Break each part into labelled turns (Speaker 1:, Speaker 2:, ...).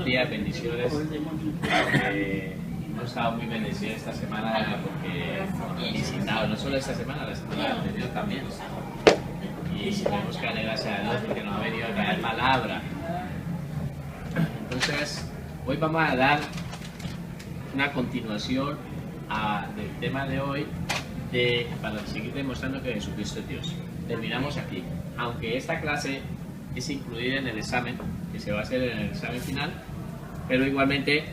Speaker 1: días, bendiciones. Hemos estado muy bendecidos esta semana porque visitado, no solo esta semana, la semana anterior también. Y tenemos que darle gracias a Dios porque nos ha venido a traer palabra. Entonces, hoy vamos a dar una continuación del tema de hoy para seguir demostrando que Jesucristo es Dios. Terminamos aquí, aunque esta clase es incluida en el examen que se va a hacer en el examen final, pero igualmente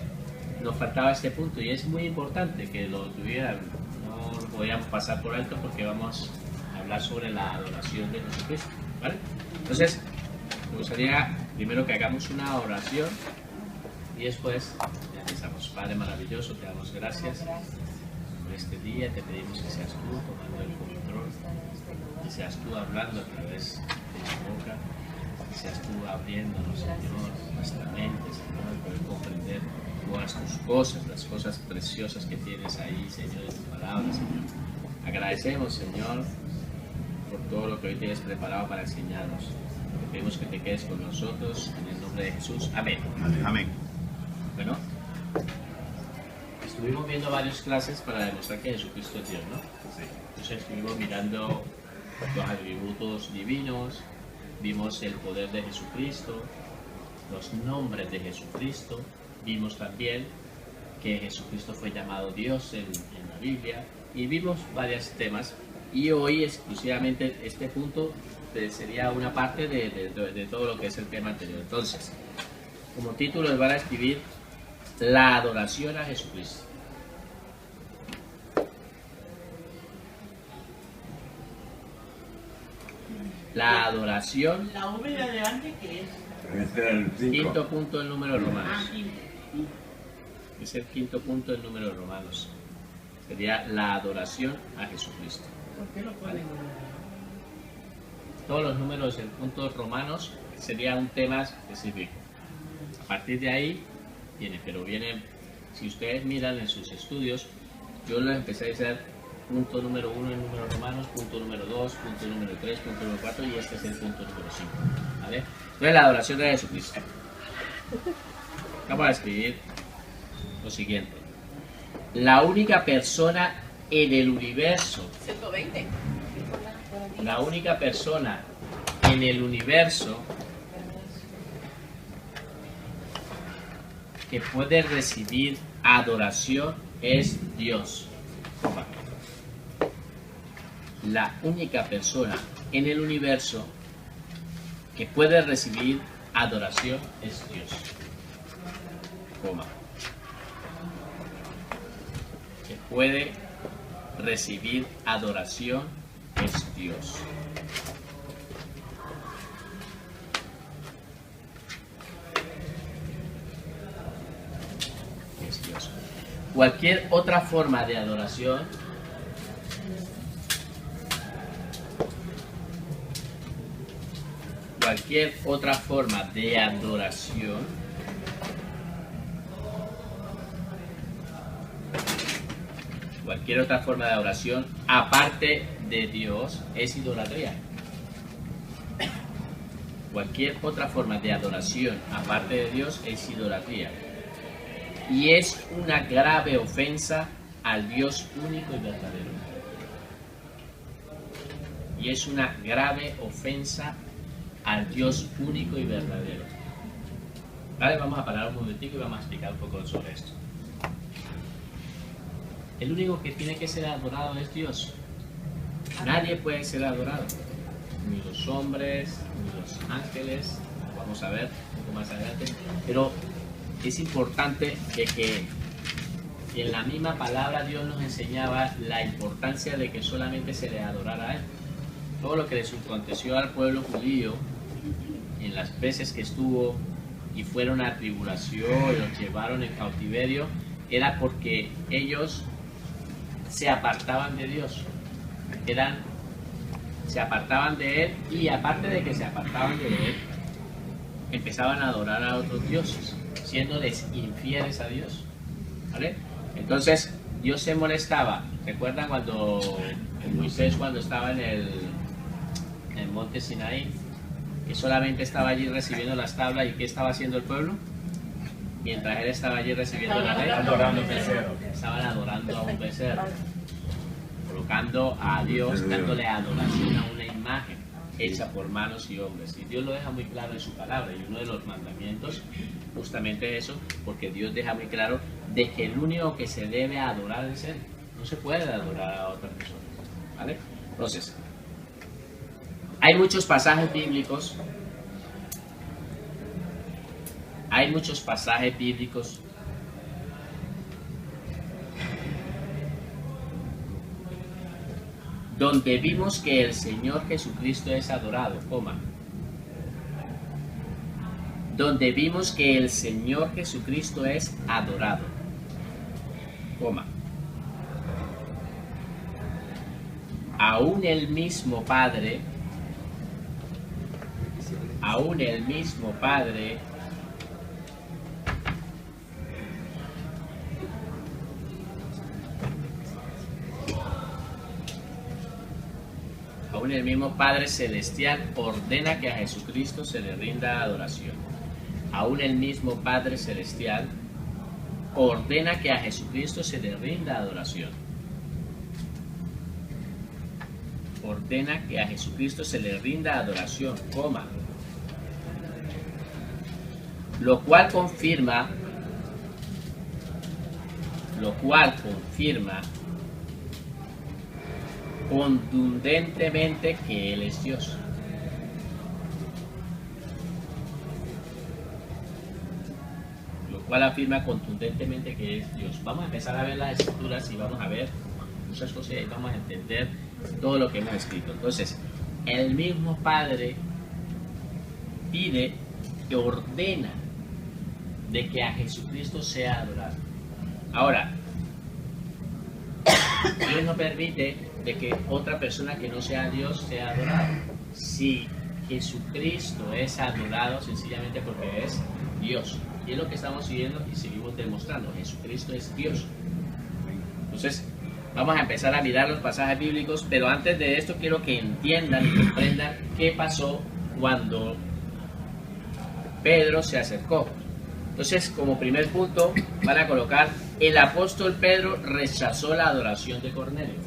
Speaker 1: nos faltaba este punto y es muy importante que lo tuvieran, no lo podíamos pasar por alto porque vamos a hablar sobre la adoración de Jesucristo, ¿vale? Entonces me gustaría primero que hagamos una oración y después ya empezamos. Padre maravilloso, te damos gracias por este día, te pedimos que seas tú tomando el control, que seas tú hablando a través de tu boca, que seas tú abriéndonos, Señor, nuestra mente, Señor, poder comprender todas tus cosas, las cosas preciosas que tienes ahí, Señor, en tu palabra, Señor. Agradecemos, Señor, por todo lo que hoy tienes preparado para enseñarnos. Te pedimos que te quedes con nosotros, en el nombre de Jesús. Amén.
Speaker 2: Amén.
Speaker 1: Bueno, estuvimos viendo varias clases para demostrar que Jesucristo es Dios, ¿no?
Speaker 2: Sí.
Speaker 1: Entonces estuvimos mirando los atributos divinos, vimos el poder de Jesucristo, los nombres de Jesucristo, vimos también que Jesucristo fue llamado Dios en la Biblia y vimos varios temas y hoy exclusivamente este punto sería una parte de todo lo que es el tema anterior. Entonces, como título les van a escribir la adoración a Jesucristo. La adoración.
Speaker 3: La V de adelante, ¿qué es?
Speaker 2: Este era el 5.
Speaker 1: Quinto punto del número romanos.
Speaker 3: Sí.
Speaker 1: Es el quinto punto del número romanos. Sería la adoración a Jesucristo.
Speaker 3: ¿Por qué lo ponen?
Speaker 1: Todos los números del punto romanos sería un tema específico. A partir de ahí viene, si ustedes miran en sus estudios, yo los empecé a hacer punto número 1 en números romanos, punto número 2, punto número 3, punto número 4 y este es el punto número 5. ¿Vale? Entonces la adoración de Jesucristo. Vamos a escribir lo siguiente. La única persona en el universo,
Speaker 3: 120.
Speaker 1: la única persona en el universo que puede recibir adoración es Dios. La única persona en el universo que puede recibir adoración es Dios. Que puede recibir adoración es Dios. Es Dios. Cualquier otra forma de adoración aparte de Dios es idolatría. Cualquier otra forma de adoración aparte de Dios es idolatría. Y es una grave ofensa al Dios único y verdadero. Y es una grave ofensa al Dios único y verdadero. Vale, vamos a parar un momentico y vamos a explicar un poco sobre esto. El único que tiene que ser adorado es Dios. Nadie puede ser adorado. Ni los hombres, ni los ángeles. Lo vamos a ver un poco más adelante. Pero es importante que en la misma palabra Dios nos enseñaba la importancia de que solamente se le adorara a Él. Todo lo que le aconteció al pueblo judío en las veces que estuvo y fueron a tribulación y los llevaron en cautiverio era porque ellos se apartaban de Dios, se apartaban de Él y aparte de que se apartaban de Él empezaban a adorar a otros dioses, siéndoles infieles a Dios, ¿vale? Entonces Dios se molestaba. ¿Recuerdan cuando Moisés, cuando estaba en el monte Sinaí, que solamente estaba allí recibiendo las tablas y qué estaba haciendo el pueblo? mientras él estaba allí recibiendo la ley,
Speaker 2: Adorando el becerro.
Speaker 1: estaban adorando a un becerro, colocando a Dios, dándole adoración a una imagen hecha por manos y hombres. Y Dios lo deja muy claro en su palabra, y uno de los mandamientos justamente eso, porque Dios deja muy claro de que el único que se debe adorar es Él. No se puede adorar a otra persona, ¿vale? Entonces, hay muchos pasajes bíblicos, donde vimos que el Señor Jesucristo es adorado, donde vimos que el Señor Jesucristo es adorado, aún el mismo Padre, aún el mismo Padre Celestial ordena que a Jesucristo se le rinda adoración. Aún el mismo Padre Celestial ordena que a Jesucristo se le rinda adoración. Ordena que a Jesucristo se le rinda adoración, lo cual confirma contundentemente que Él es Dios. Lo cual afirma contundentemente que es Dios. Vamos a empezar a ver las escrituras y vamos a ver muchas cosas y vamos a entender todo lo que hemos escrito. Entonces, el mismo Padre pide, que ordena de que a Jesucristo sea adorado. Ahora, Dios no permite de que otra persona que no sea Dios sea adorado. Si Jesucristo es adorado sencillamente porque es Dios. Y es lo que estamos siguiendo y seguimos demostrando. Jesucristo es Dios. Entonces, vamos a empezar a mirar los pasajes bíblicos, pero antes de esto quiero que entiendan y comprendan qué pasó cuando Pedro se acercó. Entonces, como primer punto, van a colocar: el apóstol Pedro rechazó la adoración de Cornelio.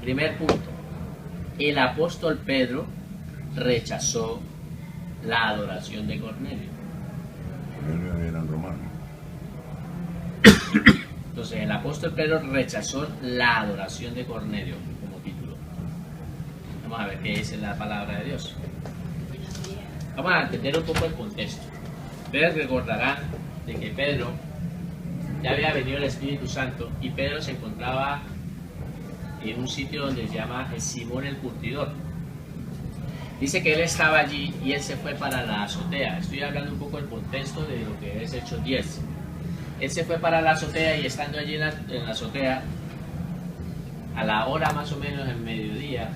Speaker 1: Primer punto, el apóstol Pedro rechazó la adoración de Cornelio.
Speaker 4: Cornelio era romano.
Speaker 1: Entonces, el apóstol Pedro rechazó la adoración de Cornelio como título. Vamos a ver qué dice la palabra de Dios. Vamos a entender un poco el contexto. Ustedes recordarán de que Pedro, ya había venido el Espíritu Santo y Pedro se encontraba en un sitio donde se llama Simón el Curtidor. Dice que él estaba allí y él se fue para la azotea. Estoy hablando un poco del contexto de lo que es Hechos 10. Él se fue para la azotea y estando allí en la azotea, a la hora más o menos del mediodía,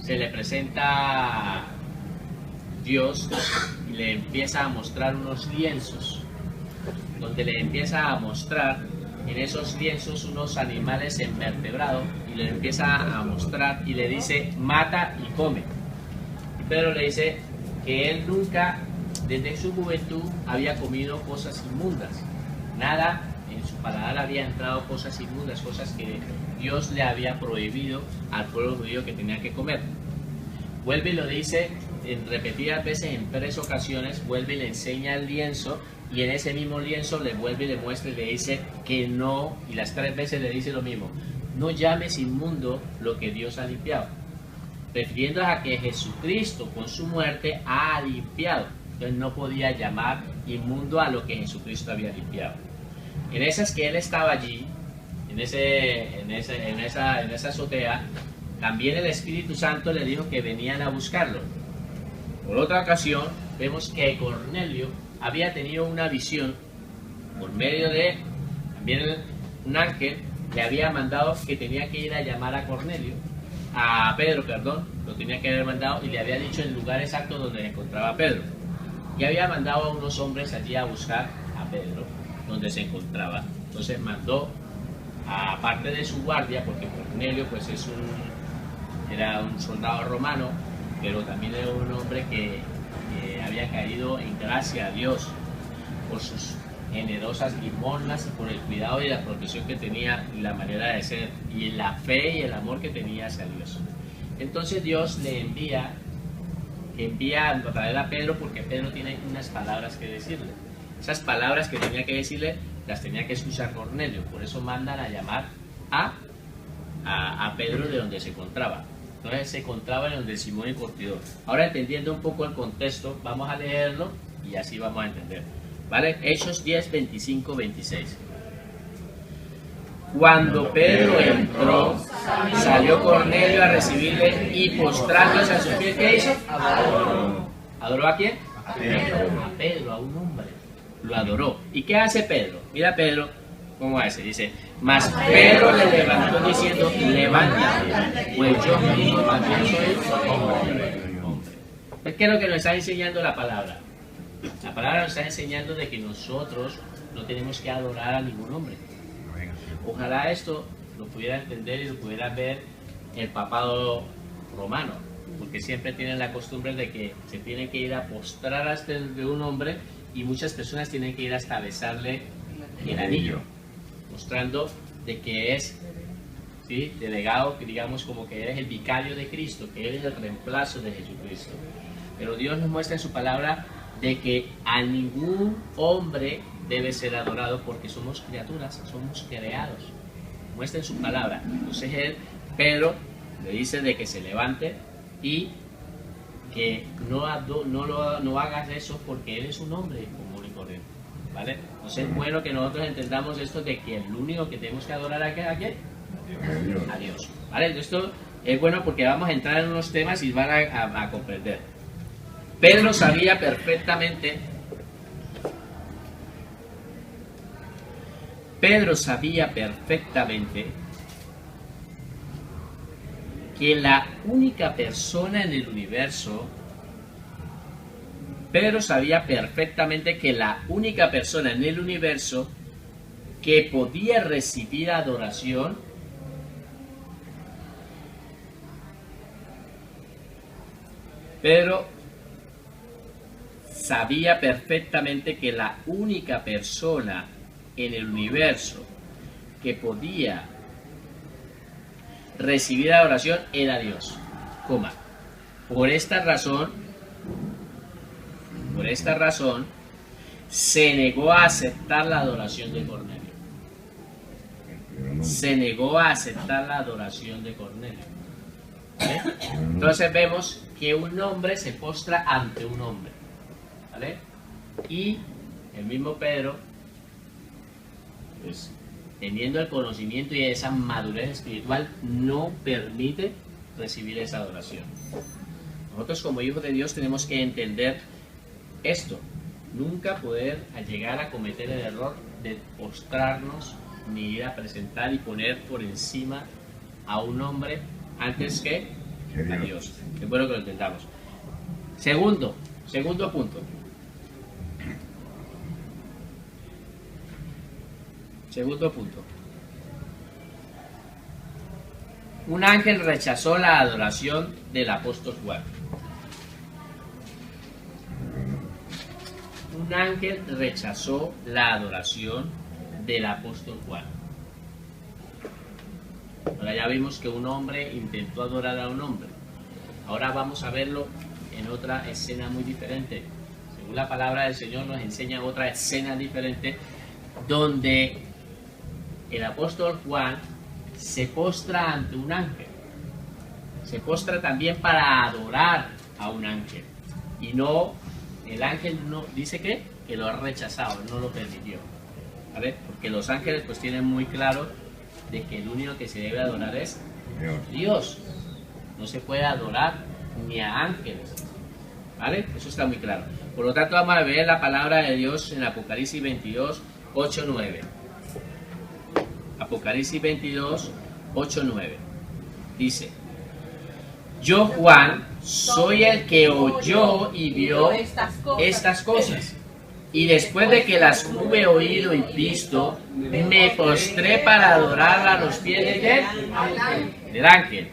Speaker 1: se le presenta Dios y le empieza a mostrar unos lienzos, donde le empieza a mostrar en esos lienzos unos animales invertebrados y le empieza a mostrar y le dice: mata y come. Y Pedro le dice que él nunca desde su juventud había comido cosas inmundas, nada en su paladar había entrado cosas inmundas, cosas que Dios le había prohibido al pueblo judío que tenía que comer. Vuelve y lo dice en repetidas veces, en 3 ocasiones, vuelve y le enseña el lienzo, y en ese mismo lienzo le vuelve y le muestra y le dice que no, y las 3 veces le dice lo mismo: no llames inmundo lo que Dios ha limpiado, refiriendo a que Jesucristo con su muerte ha limpiado. Entonces no podía llamar inmundo a lo que Jesucristo había limpiado. En esas que él estaba allí, en esa azotea, también el Espíritu Santo le dijo que venían a buscarlo. Por otra ocasión, vemos que Cornelio había tenido una visión por medio de también un ángel le había mandado que tenía que ir a llamar a Pedro, lo tenía que haber mandado y le había dicho el lugar exacto donde se encontraba Pedro. Y había mandado a unos hombres allí a buscar a Pedro donde se encontraba. Entonces mandó, aparte de su guardia, porque Cornelio pues era un soldado romano, pero también era un hombre que había caído en gracia a Dios por sus generosas limosnas y por el cuidado y la protección que tenía y la manera de ser y la fe y el amor que tenía hacia Dios. Entonces Dios le envía a traer a Pedro, porque Pedro tiene unas palabras que decirle. Esas palabras que tenía que decirle las tenía que escuchar Cornelio, por eso mandan a llamar a Pedro de donde se encontraba. Entonces se encontraba en donde Simón el Curtidor. Ahora, entendiendo un poco el contexto, vamos a leerlo y así vamos a entender. ¿Vale? Hechos 10, 25, 26. Cuando Pedro entró, salió Cornelio a recibirle y postrándose a sus pies, ¿qué hizo? Adoró. ¿Adoró a quién? A Pedro, a un hombre. Lo adoró. ¿Y qué hace Pedro? Mira Pedro, ¿cómo hace? Dice, mas Pedro le levantó diciendo, levántate, pues yo mismo también soy hombre. ¿Qué es lo que nos está enseñando la palabra? La palabra nos está enseñando de que nosotros no tenemos que adorar a ningún hombre. Ojalá esto lo pudiera entender y lo pudiera ver el papado romano, porque siempre tienen la costumbre de que se tiene que ir a postrar hasta de un hombre y muchas personas tienen que ir hasta besarle el anillo, mostrando de que es, ¿sí?, delegado, que digamos como que eres el vicario de Cristo, que eres el reemplazo de Jesucristo. Pero Dios nos muestra en su palabra de que a ningún hombre debe ser adorado porque somos criaturas, somos creados. Muestra en su palabra. Entonces Pedro le dice de que se levante y que no hagas eso porque él es un hombre común y corriente, ¿vale? Entonces es bueno que nosotros entendamos esto de que el único que tenemos que adorar ¿a quién? A Dios, ¿vale? Esto es bueno porque vamos a entrar en unos temas y van a comprender. Pedro sabía perfectamente que la única persona en el universo, que podía recibir adoración Pedro sabía perfectamente que la única persona en el universo que podía recibir adoración era Dios. Por esta razón se negó a aceptar la adoración de Cornelio. ¿Vale? Entonces vemos que un hombre se postra ante un hombre, ¿vale? Y el mismo Pedro, pues, teniendo el conocimiento y esa madurez espiritual, no permite recibir esa adoración. Nosotros como hijos de Dios tenemos que entender esto, nunca poder llegar a cometer el error de postrarnos ni ir a presentar y poner por encima a un hombre antes que a Dios. Es bueno que lo entendamos. Segundo punto. Un ángel rechazó la adoración del apóstol Juan. Un ángel rechazó la adoración del apóstol Juan. Ahora ya vimos que un hombre intentó adorar a un hombre. Ahora vamos a verlo en otra escena muy diferente. Según la palabra del Señor nos enseña otra escena diferente donde el apóstol Juan se postra ante un ángel. Se postra también para adorar a un ángel. Y no, el ángel no dice que lo ha rechazado, no lo permitió. ¿Vale? Porque los ángeles pues tienen muy claro de que el único que se debe adorar es Dios. No se puede adorar ni a ángeles. ¿Vale? Eso está muy claro. Por lo tanto vamos a ver la palabra de Dios en Apocalipsis 22, 8, 9. Apocalipsis 22, 8, 9. Dice: yo, Juan, soy el que oyó y vio estas cosas. Y después de que las hube oído y visto, me postré para adorar a los pies del ángel,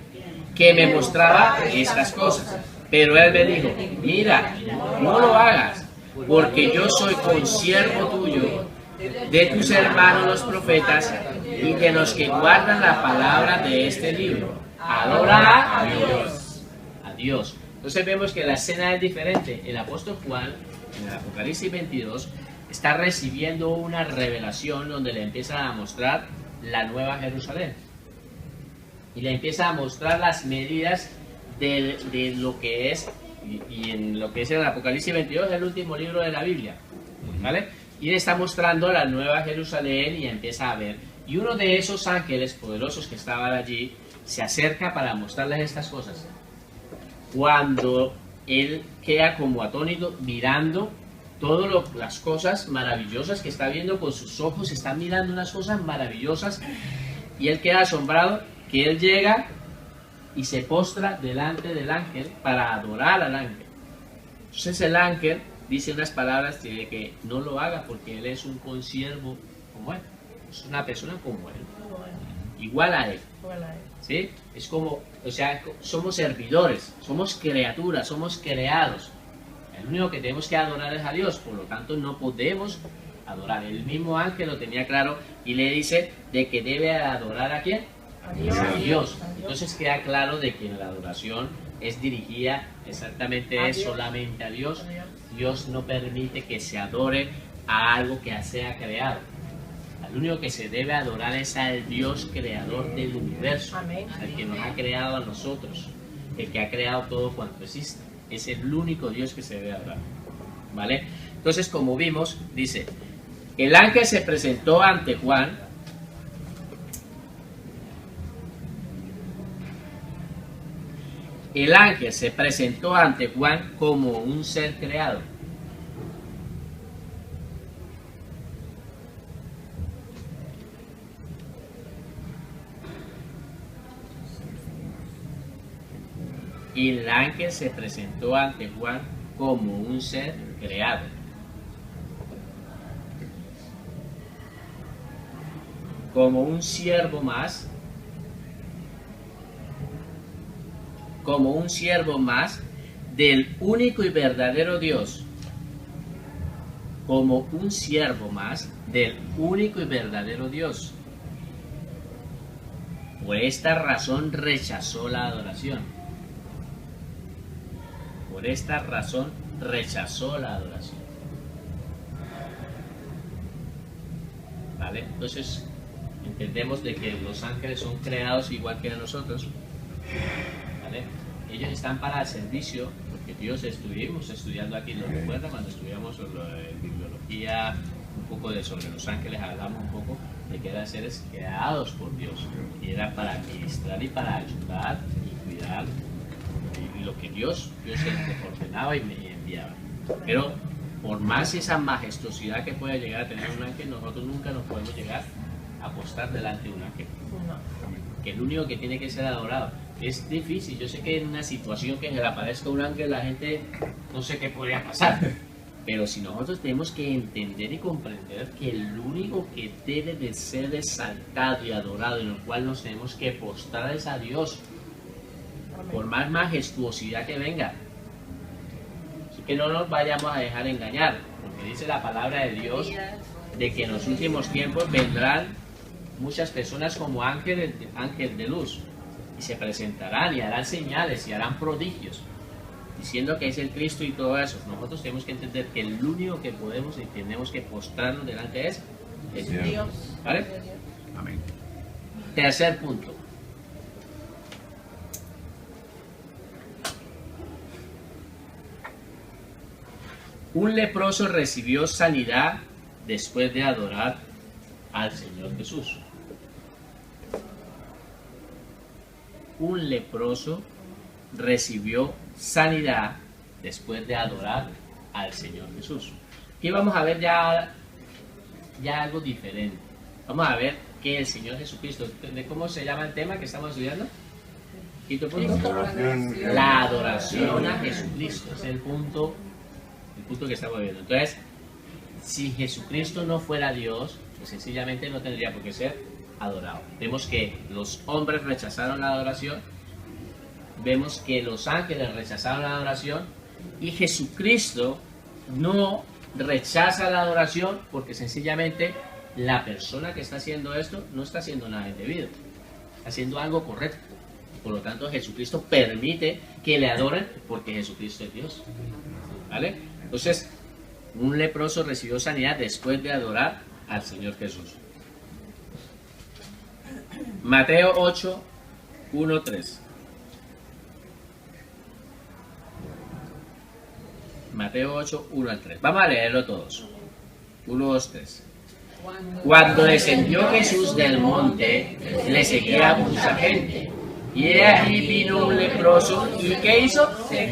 Speaker 1: que me mostraba estas cosas. Pero él me dijo, mira, no lo hagas, porque yo soy consiervo tuyo, de tus hermanos los profetas y de los que guardan la palabra de este libro. Adora a Dios. A Dios. Entonces vemos que la escena es diferente. El apóstol Juan, en el Apocalipsis 22, está recibiendo una revelación donde le empieza a mostrar la nueva Jerusalén. Y le empieza a mostrar las medidas de lo que es, y en lo que es el Apocalipsis 22, el último libro de la Biblia. ¿Vale? Y le está mostrando la nueva Jerusalén y empieza a ver. Y uno de esos ángeles poderosos que estaban allí se acerca para mostrarles estas cosas. Cuando él queda como atónito mirando todas las cosas maravillosas que está viendo con sus ojos, está mirando unas cosas maravillosas y él queda asombrado que él llega y se postra delante del ángel para adorar al ángel. Entonces el ángel dice unas palabras de que no lo haga porque él es un consiervo como él, es una persona como él, igual a él. ¿Sí? Es como, o sea, somos servidores, somos criaturas, somos creados. El único que tenemos que adorar es a Dios, por lo tanto no podemos adorar. El mismo ángel lo tenía claro y le dice de que debe adorar a quién? A Dios. Entonces queda claro de que la adoración es dirigida exactamente solamente a Dios. Dios no permite que se adore a algo que sea creado. El único que se debe adorar es al Dios creador del universo, el que nos ha creado a nosotros, el que ha creado todo cuanto existe. Es el único Dios que se debe adorar. ¿Vale? Entonces, como vimos, dice, el ángel se presentó ante Juan. El ángel se presentó ante Juan como un ser creado. El ángel se presentó ante Juan como un ser creado. Como un siervo más. Como un siervo más del único y verdadero Dios. Como un siervo más del único y verdadero Dios. Por esta razón rechazó la adoración. Por esta razón rechazó la adoración. ¿Vale? Entonces entendemos de que los ángeles son creados igual que nosotros. ¿Vale? Ellos están para el servicio, porque Dios estuvimos estudiando aquí, ¿lo recuerdan? Cuando estudiamos sobre bibliología, un poco sobre los ángeles, hablamos un poco de que eran seres creados por Dios. Y era para administrar y para ayudar y cuidar y lo que Dios les ordenaba y me enviaba. Pero por más esa majestuosidad que pueda llegar a tener un ángel, nosotros nunca nos podemos llegar a postar delante de un ángel. Que el único que tiene que ser adorado. Es difícil, yo sé que en una situación que se le aparezca un ángel, la gente no sé qué podría pasar. Pero si nosotros tenemos que entender y comprender que el único que debe de ser exaltado y adorado, en el cual nos tenemos que postrar es a Dios. Por más majestuosidad que venga. Así que no nos vayamos a dejar engañar, porque dice la palabra de Dios de que en los últimos tiempos vendrán muchas personas como ángeles de luz y se presentarán y harán señales y harán prodigios diciendo que es el Cristo y todo eso. Nosotros tenemos que entender que el único que podemos y tenemos que postrarnos delante es Dios. ¿Vale? Amén. Tercer punto. Un leproso recibió sanidad después de adorar al Señor Jesús. Un leproso recibió sanidad después de adorar al Señor Jesús. Aquí vamos a ver ya algo diferente. Vamos a ver que el Señor Jesucristo, ¿cómo se llama el tema que estamos estudiando? Quinto punto. La adoración a Jesucristo. Es el punto que estamos viendo. Entonces, si Jesucristo no fuera Dios, pues sencillamente no tendría por qué ser adorado. Vemos que los hombres rechazaron la adoración vemos que los ángeles rechazaron la adoración y Jesucristo no rechaza la adoración porque sencillamente la persona que está haciendo esto no está haciendo nada indebido, está haciendo algo correcto. Por lo tanto, Jesucristo permite que le adoren porque Jesucristo es Dios. ¿Vale? Entonces, un leproso recibió sanidad después de adorar al Señor Jesús. Mateo 8, 1, 3. Mateo 8, 1 al 3. Vamos a leerlo todos. 1, 2, 3. Cuando descendió Jesús del monte, le seguía mucha gente. Y he aquí vino un leproso, ¿y qué hizo? Se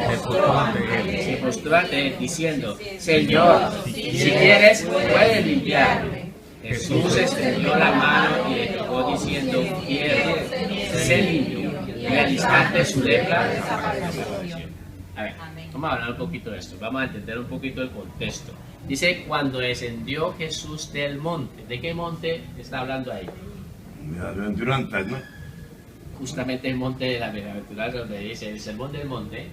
Speaker 1: postró ante él, diciendo: Señor, si quieres, puedes limpiarme. Jesús extendió la mano y le tocó, diciendo: quiero, sé limpio. Y al instante su lepra desapareció. A ver, vamos a hablar un poquito de esto, vamos a entender un poquito el contexto. Dice: cuando descendió Jesús del monte. ¿De qué monte está hablando ahí?
Speaker 4: Bienaventuranzas, ¿no?
Speaker 1: Justamente el monte de la bienaventuranza, donde dice el sermón del monte.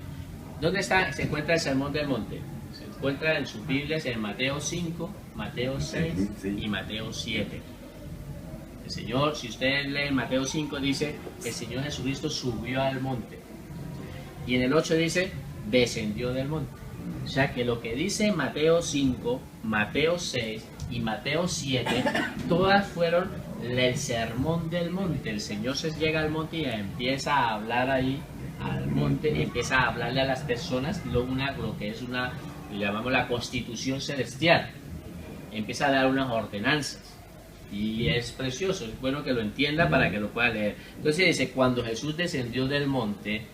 Speaker 1: ¿Dónde está? Se encuentra el sermón del monte. Se encuentra en sus Biblias en Mateo 5, Mateo 6 y Mateo 7. El Señor, si ustedes leen Mateo 5, dice que el Señor Jesucristo subió al monte. Y en el 8 dice descendió del monte. O sea que lo que dice Mateo 5, Mateo 6 y Mateo 7, todas fueron el sermón del monte. El Señor se llega al monte y empieza a hablar ahí al monte, y empieza a hablarle a las personas lo que es una, le llamamos la constitución celestial. Empieza a dar unas ordenanzas y es precioso, es bueno que lo entienda para que lo pueda leer. Entonces dice: cuando Jesús descendió del monte,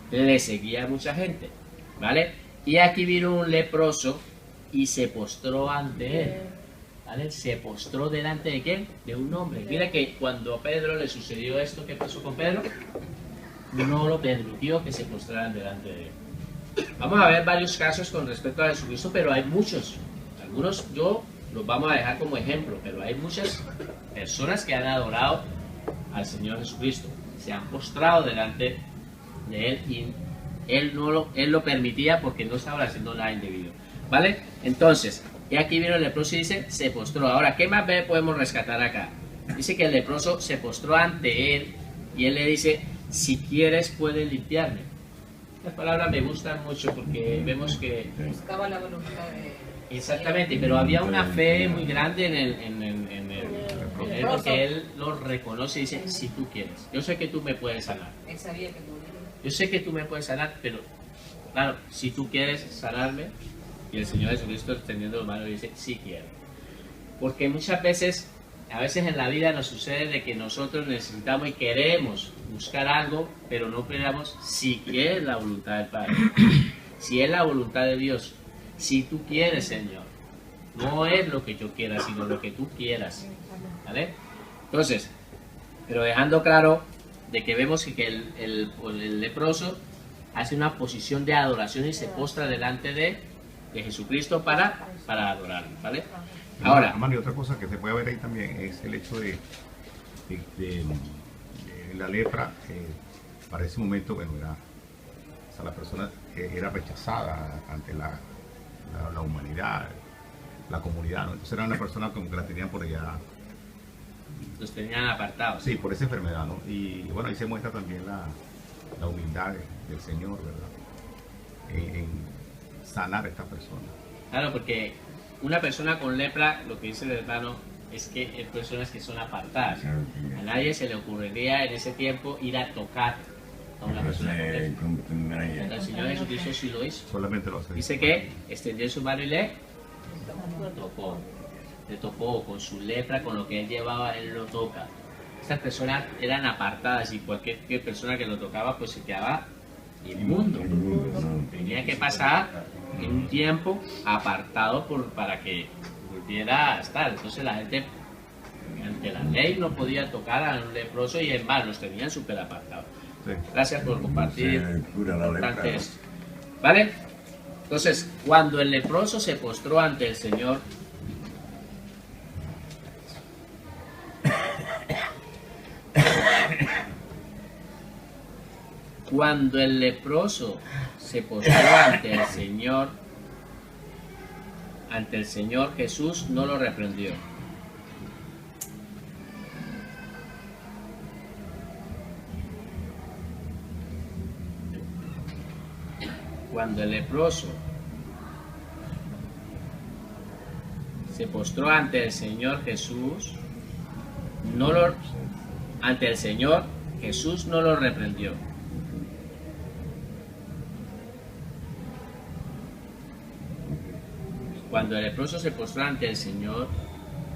Speaker 1: le seguía mucha gente, ¿vale? Y aquí vino un leproso y se postró ante él. ¿Vale? Se postró delante de quién? De un hombre. Mira que cuando a Pedro le sucedió esto, ¿qué pasó con Pedro? No lo permitió que se postraran delante de él. Vamos a ver varios casos con respecto a Jesucristo, pero hay muchos. Algunos yo los vamos a dejar como ejemplo, pero hay muchas personas que han adorado al Señor Jesucristo. Se han postrado delante de él y él lo permitía porque no estaba haciendo nada indebido. ¿Vale? Entonces, y aquí vino el leproso y dice, se postró. Ahora, ¿qué más podemos rescatar acá? Dice que el leproso se postró ante él y él le dice: si quieres, puedes limpiarme. Las palabras me gustan mucho porque vemos que...
Speaker 3: Buscaba la voluntad de...
Speaker 1: Exactamente, pero había una fe muy grande en él, porque él lo reconoce y dice: si tú quieres. Yo sé que tú me puedes sanar.
Speaker 3: Él sabía que tú...
Speaker 1: Yo sé que tú me puedes sanar, pero claro, si tú quieres sanarme. Y el Señor Jesucristo, extendiendo la mano, dice: sí quiero. Porque muchas veces, a veces en la vida nos sucede de que nosotros necesitamos y queremos buscar algo, pero no creamos si es la voluntad del Padre, si es la voluntad de Dios, si tú quieres, Señor. No es lo que yo quiera, sino lo que tú quieras. ¿Vale? Entonces, pero dejando claro de que vemos que el leproso hace una posición de adoración y se postra delante de Jesucristo para adorarlo, ¿vale? Ahora,
Speaker 2: Hermano, y otra cosa que se puede ver ahí también es el hecho de la lepra. Para ese momento, bueno, la persona era rechazada ante la humanidad, la comunidad, ¿no? Entonces era una persona como que la tenían por allá.
Speaker 1: Los tenían apartados.
Speaker 2: Sí, por esa enfermedad, ¿no? Y bueno, ahí se muestra también la humildad del Señor, ¿verdad? En sanar a esta persona.
Speaker 1: Claro, porque una persona con lepra, lo que dice el hermano, es que hay personas que son apartadas. A nadie se le ocurriría en ese tiempo ir a tocar a una persona con lepra. El Señor Jesucristo sí lo hizo.
Speaker 2: Solamente lo hace.
Speaker 1: Dice que extendió su mano y le tocó con su lepra, con lo que él llevaba, él lo toca. Estas personas eran apartadas y cualquier persona que lo tocaba pues se quedaba inmundo. Tenía que pasar en un tiempo apartado para que volviera a estar. Entonces la gente ante la ley no podía tocar a un leproso y en más los tenían súper apartados.
Speaker 2: Sí.
Speaker 1: Gracias por compartir.
Speaker 4: Se cura la lepra,
Speaker 1: Importante
Speaker 4: ¿no?
Speaker 1: esto. ¿Vale? Entonces, cuando el leproso se postró ante el Señor, Cuando el leproso se postró ante el Señor Jesús no lo reprendió. Cuando el leproso se postró ante el Señor Jesús, Jesús no lo reprendió. Cuando el leproso se postró ante el Señor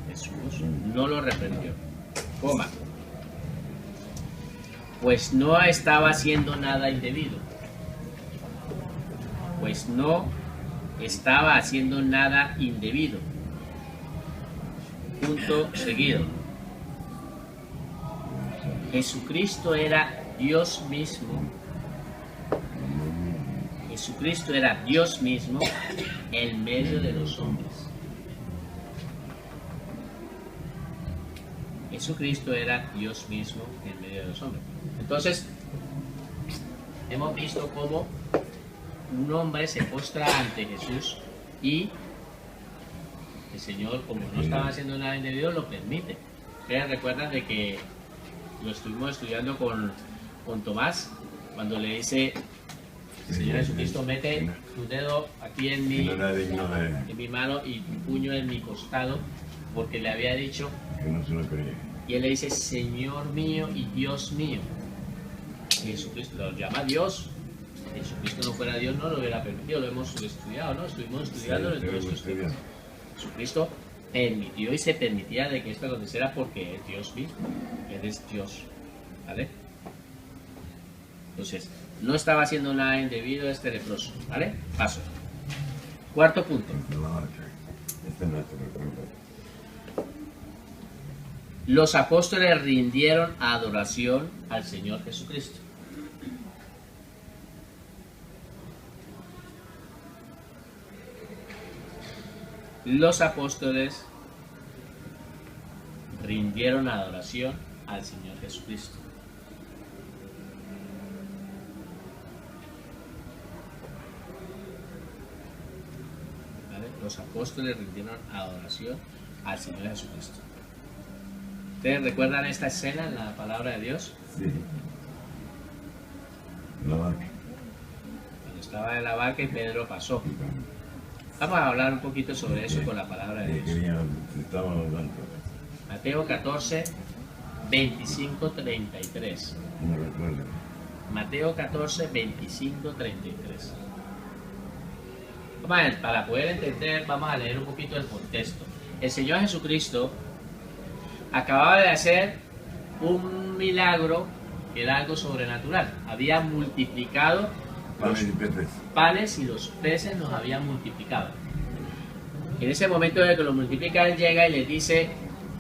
Speaker 1: Jesús, no lo reprendió. Coma. Pues no estaba haciendo nada indebido. Pues no estaba haciendo nada indebido. Punto seguido. Jesucristo era Dios mismo. Jesucristo era Dios mismo en medio de los hombres. Jesucristo era Dios mismo en medio de los hombres. Entonces, hemos visto cómo un hombre se postra ante Jesús y el Señor, como no estaba haciendo nada indebido, lo permite. Ustedes recuerdan de que lo estuvimos estudiando con Tomás, cuando le dice: Señor Jesucristo, mete tu dedo aquí en mi mano y tu puño en mi costado, porque le había dicho
Speaker 4: que no se lo creía.
Speaker 1: Y él le dice: Señor mío y Dios mío. Y Jesucristo lo llama Dios. Si Jesucristo no fuera Dios, no lo hubiera permitido. Lo hemos estudiado, ¿no? Estuvimos estudiando en todos estos temas. Jesucristo permitió y se permitía de que esto aconteciera porque es Dios mismo. Él es Dios. ¿Vale? Entonces, no estaba haciendo nada indebido este leproso, ¿vale? Paso. Cuarto punto. Los apóstoles rindieron adoración al Señor Jesucristo. Los apóstoles rindieron adoración al Señor Jesucristo. Los apóstoles rindieron adoración al Señor Jesucristo. ¿Ustedes recuerdan esta escena en la palabra de Dios?
Speaker 4: Sí. La barca.
Speaker 1: Cuando estaba en la barca y Pedro pasó. Vamos a hablar un poquito sobre eso con la palabra de Dios. Mateo 14, 25, 33.
Speaker 4: No recuerdo.
Speaker 1: Mateo 14, 25, 33. Vamos a ver, para poder entender, vamos a leer un poquito el contexto. El Señor Jesucristo acababa de hacer un milagro que era algo sobrenatural. Había multiplicado panes y los peces los habían multiplicado. En ese momento de que los multiplica, Él llega y les dice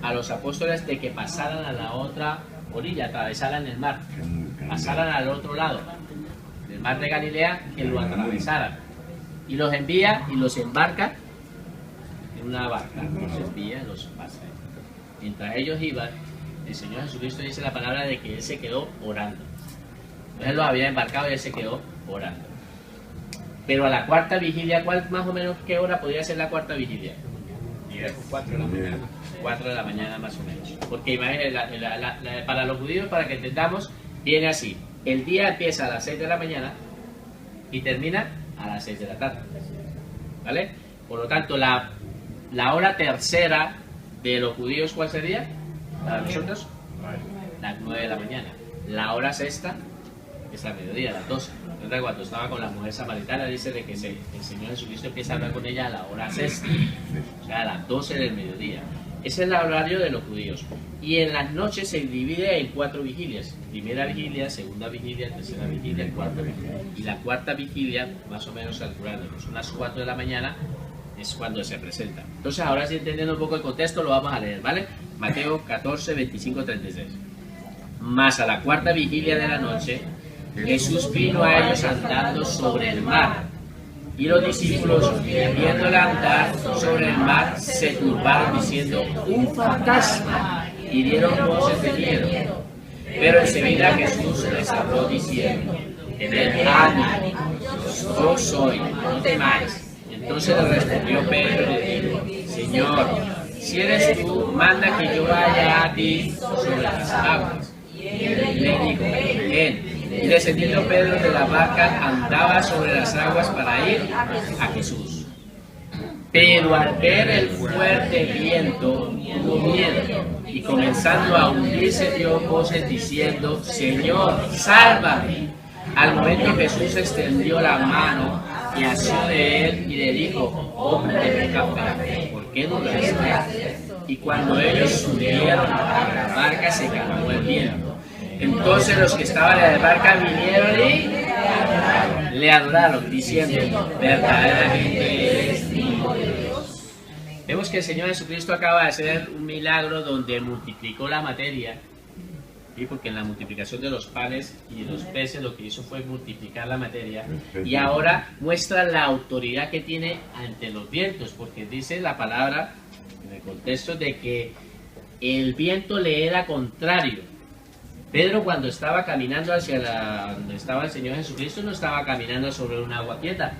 Speaker 1: a los apóstoles de que pasaran a la otra orilla, atravesaran el mar, pasaran al otro lado del mar de Galilea, que lo atravesaran. Y los envía y los embarca en una barca, los envía y los pasa. Mientras ellos iban, el Señor Jesucristo dice la palabra de que Él se quedó orando. Entonces Él los había embarcado y Él se quedó orando. Pero a la cuarta vigilia, ¿cuál más o menos qué hora podría ser la cuarta vigilia? 4 de la mañana. 4 de la mañana más o menos. Porque imagínense, para los judíos, para que entendamos, viene así. El día empieza a las 6 de la mañana y termina a las 6 de la tarde. ¿Vale? Por lo tanto, la hora tercera de los judíos, ¿cuál sería? Para nosotros, las 9 de la mañana. La hora sexta es a mediodía, las 12. Entonces, cuando estaba con la mujer samaritana, dice de que el Señor Jesucristo empieza a hablar con ella a la hora sexta, o sea, a las 12 del mediodía. Ese es el horario de los judíos. Y en las noches se divide en 4 vigilias. Primera vigilia, segunda vigilia, tercera vigilia, cuarta vigilia. Y la cuarta vigilia, más o menos calculando, son las 4 de la mañana, es cuando se presenta. Entonces, ahora sí, entendiendo un poco el contexto, lo vamos a leer, ¿vale? Mateo 14, 25, 36. Mas a la cuarta vigilia de la noche, Jesús vino a ellos andando sobre el mar. Y los discípulos, viéndole andar sobre el mar, se turbaron diciendo: ¡un fantasma! Y dieron voces de miedo. Pero enseguida Jesús les habló diciendo: tened ánimo, yo soy, no temáis. Entonces le respondió Pedro y le dijo, Señor, si eres tú, manda que yo vaya a ti sobre las aguas. Y le dijo, ven. Y descendiendo Pedro de la barca, andaba sobre las aguas para ir a Jesús. Pero al ver el fuerte viento, tuvo miedo, y comenzando a hundirse dio voces diciendo, Señor, sálvame. Al momento Jesús extendió la mano y asió de él y le dijo, hombre de poca fe, ¿por qué dudaste? Y cuando ellos subieron a la barca se calmó el viento. Entonces los que estaban en la barca vinieron y le adoraron, diciendo, verdaderamente eres hijo de Dios. Vemos que el Señor Jesucristo acaba de hacer un milagro donde multiplicó la materia, ¿sí? Porque en la multiplicación de los panes y de los peces lo que hizo fue multiplicar la materia, y ahora muestra la autoridad que tiene ante los vientos, porque dice la palabra en el contexto de que el viento le era contrario. Pedro, cuando estaba caminando hacia donde estaba el Señor Jesucristo, no estaba caminando sobre un agua quieta.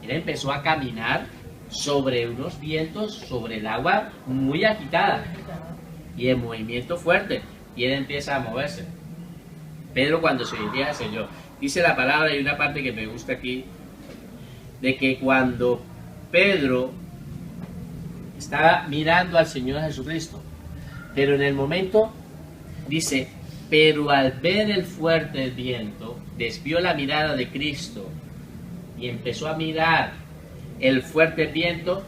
Speaker 1: Él empezó a caminar sobre unos vientos, sobre el agua muy agitada y en movimiento fuerte, y él empieza a moverse. Pedro, cuando se dirige al Señor, dice la palabra, y una parte que me gusta aquí, de que cuando Pedro estaba mirando al Señor Jesucristo, pero en el momento, dice, pero al ver el fuerte viento, desvió la mirada de Cristo y empezó a mirar el fuerte viento,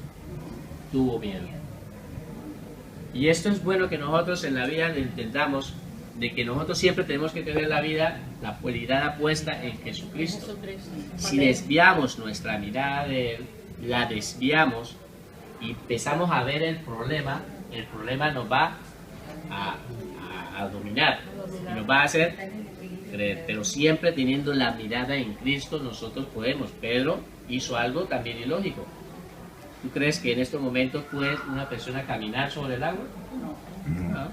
Speaker 1: tuvo miedo. Y esto es bueno que nosotros en la vida entendamos, de que nosotros siempre tenemos que tener la mirada puesta en Jesucristo. Si desviamos nuestra mirada de Él, la desviamos y empezamos a ver el problema nos va a dominar y nos va a hacer creer, pero siempre teniendo la mirada en Cristo nosotros podemos. Pedro hizo algo también ilógico. ¿Tú crees que en estos momentos puede una persona caminar sobre el agua? No.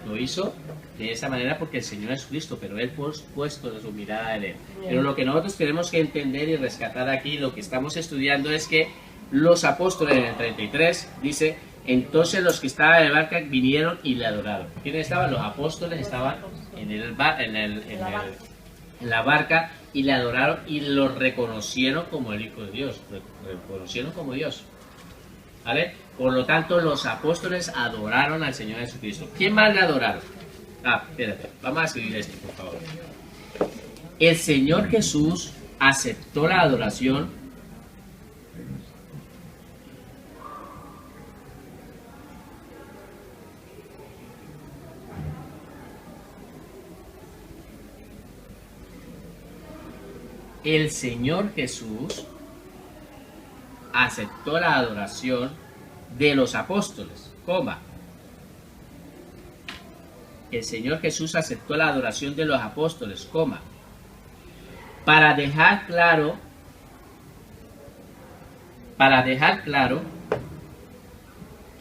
Speaker 1: Lo hizo de esa manera porque el Señor es Cristo, pero Él puesto su mirada en Él. Pero lo que nosotros tenemos que entender y rescatar aquí, lo que estamos estudiando, es que los apóstoles en el 33 dice, entonces los que estaban en la barca vinieron y le adoraron. ¿Quiénes estaban? Los apóstoles estaban en la barca y le adoraron y lo reconocieron como el Hijo de Dios. Reconocieron como Dios. ¿Vale? Por lo tanto, los apóstoles adoraron al Señor Jesucristo. ¿Quién más le adoraron? Espérate, vamos a escribir esto, por favor. El Señor Jesús aceptó la adoración . El Señor Jesús aceptó la adoración de los apóstoles, el Señor Jesús aceptó la adoración de los apóstoles, para dejar claro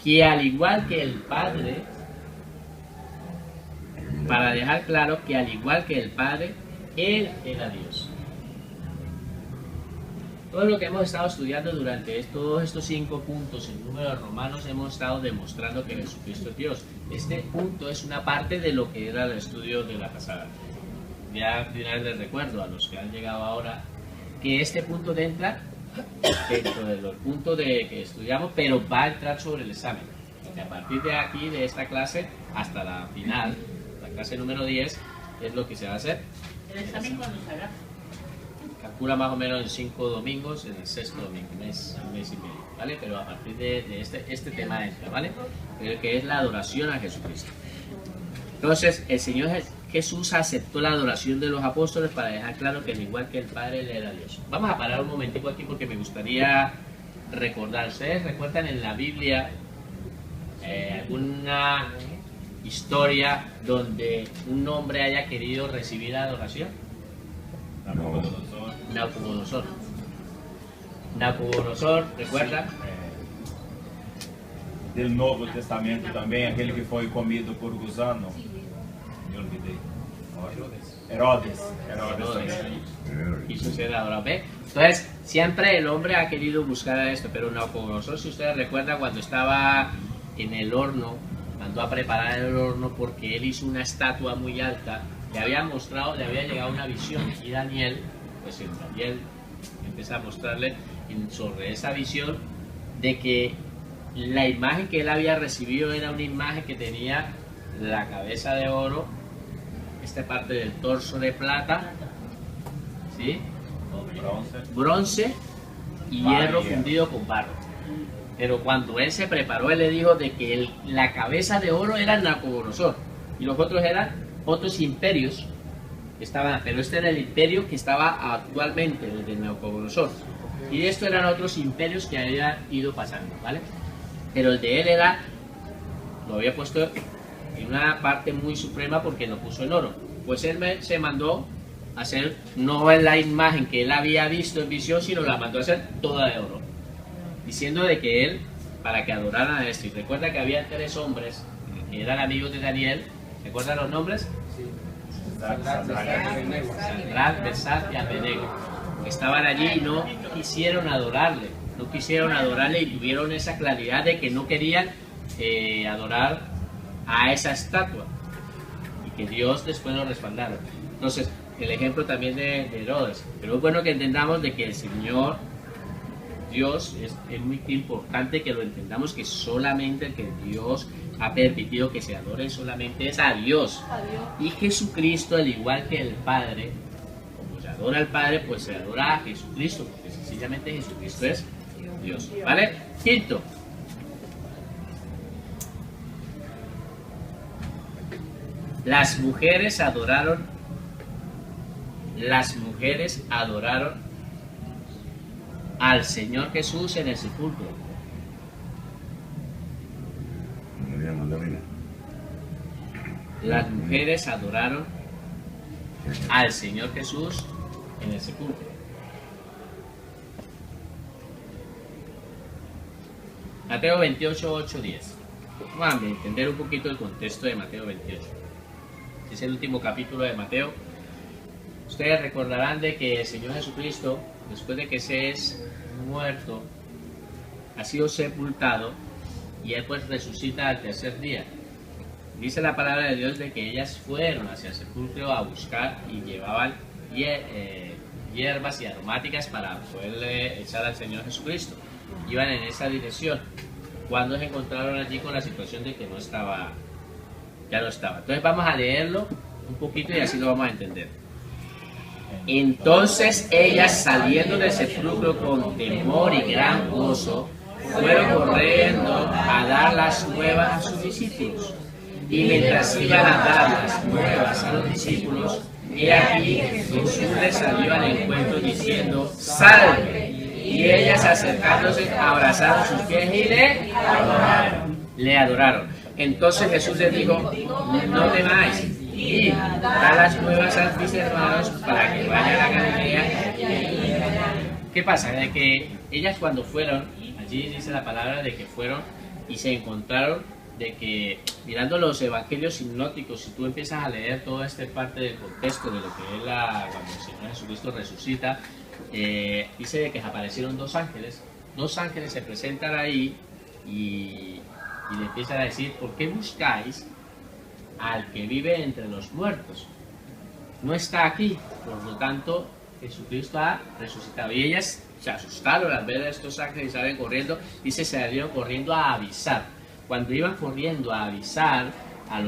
Speaker 1: que al igual que el Padre, Él era Dios. Todo lo que hemos estado estudiando durante todos estos 5 puntos en número de Romanos, hemos estado demostrando que Jesucristo es Dios. Este punto es una parte de lo que era el estudio de la pasada. Ya de una vez les recuerdo a los que han llegado ahora que este punto entra dentro de los puntos que estudiamos, pero va a entrar sobre el examen. Porque a partir de aquí, de esta clase, hasta la final, la clase número 10, es lo que se va a hacer.
Speaker 3: ¿El examen cuándo se hará?
Speaker 1: Calcula más o menos en 5 domingos, en el 6º domingo, un mes y medio, ¿vale? Pero a partir de este tema entra, ¿vale? Que es la adoración a Jesucristo. Entonces, el Señor Jesús aceptó la adoración de los apóstoles para dejar claro que al igual que el Padre, Él era Dios. Vamos a parar un momentico aquí porque me gustaría recordar. ¿Ustedes recuerdan en la Biblia alguna historia donde un hombre haya querido recibir adoración? Nabucodonosor, ¿recuerda?
Speaker 5: Del Novo Testamento também, aquele que foi comido por gusano. Me olvidei.
Speaker 1: Herodes quiso ser adorado. ¿Ve? Entonces, siempre el hombre ha querido buscar a esto, pero Nabucodonosor, si ustedes recuerdan, cuando estaba en el horno, mandó a preparar el horno porque él hizo una estatua muy alta, le había llegado una visión, y Daniel, pues Daniel empieza a mostrarle sobre esa visión de que la imagen que él había recibido era una imagen que tenía la cabeza de oro, esta parte del torso de plata, ¿sí? Bronce y hierro fundido con barro. Pero cuando él se preparó, él le dijo de que la cabeza de oro era Nabucodonosor y los otros eran otros imperios que estaban, pero este era el imperio que estaba actualmente, el de Nabucodonosor, y estos eran otros imperios que habían ido pasando, ¿vale? Pero el de él lo había puesto en una parte muy suprema porque lo puso en oro. Pues él se mandó a hacer, no en la imagen que él había visto en visión, sino la mandó a hacer toda de oro, diciendo de que él, para que adoraran a esto. Y recuerda que había 3 hombres que eran amigos de Daniel. ¿Recuerdan los nombres? Sadrach, Mesach y Abednego. Estaban allí y no quisieron adorarle. Y tuvieron esa claridad de que no querían adorar a esa estatua. Y que Dios después lo respaldara. Entonces, el ejemplo también de Herodes. Pero es bueno que entendamos de que el Señor Dios es muy importante que lo entendamos, que solamente el que Dios ha permitido que se adore solamente es a Dios. Y Jesucristo, al igual que el Padre, como se adora al Padre, pues se adora a Jesucristo, porque sencillamente Jesucristo es Dios. ¿Vale? Quinto. Las mujeres adoraron al Señor Jesús en el sepulcro.
Speaker 4: María Magdalena.
Speaker 1: Las mujeres adoraron al Señor Jesús en el sepulcro. Mateo 28, 8, 10. Vamos a entender un poquito el contexto de Mateo 28. Es el último capítulo de Mateo. Ustedes recordarán de que el Señor Jesucristo, después de que se es muerto, ha sido sepultado y él pues resucita al tercer día. Dice la palabra de Dios de que ellas fueron hacia el sepulcro a buscar y llevaban hierbas y aromáticas para poderle echar al Señor Jesucristo. Iban en esa dirección. Cuando se encontraron allí con la situación de que no estaba, ya no estaba. Entonces vamos a leerlo un poquito y así lo vamos a entender. Entonces ellas, saliendo del sepulcro con temor y gran gozo, fueron corriendo a dar las nuevas a sus discípulos. Y mientras iban a dar las nuevas a los discípulos, he aquí Jesús les salió al encuentro diciendo: ¡Salve! Y ellas, acercándose, abrazaron sus pies y le adoraron. Entonces Jesús les dijo: no temáis, y da las nuevas a mis hermanos para que vayan a Galilea. ¿Qué pasa? De que ellas cuando fueron, allí dice la palabra de que fueron y se encontraron de que, mirando los evangelios sinópticos, si tú empiezas a leer toda esta parte del contexto de lo que es cuando el Señor Jesucristo resucita, dice de que aparecieron 2 ángeles. 2 ángeles se presentan ahí y le empiezan a decir: ¿por qué buscáis al que vive entre los muertos? No está aquí. Por lo tanto, Jesucristo ha resucitado. Y ellas se asustaron al ver a estos ángeles y salen corriendo. Dice, se salieron corriendo a avisar. Cuando iban corriendo a avisar a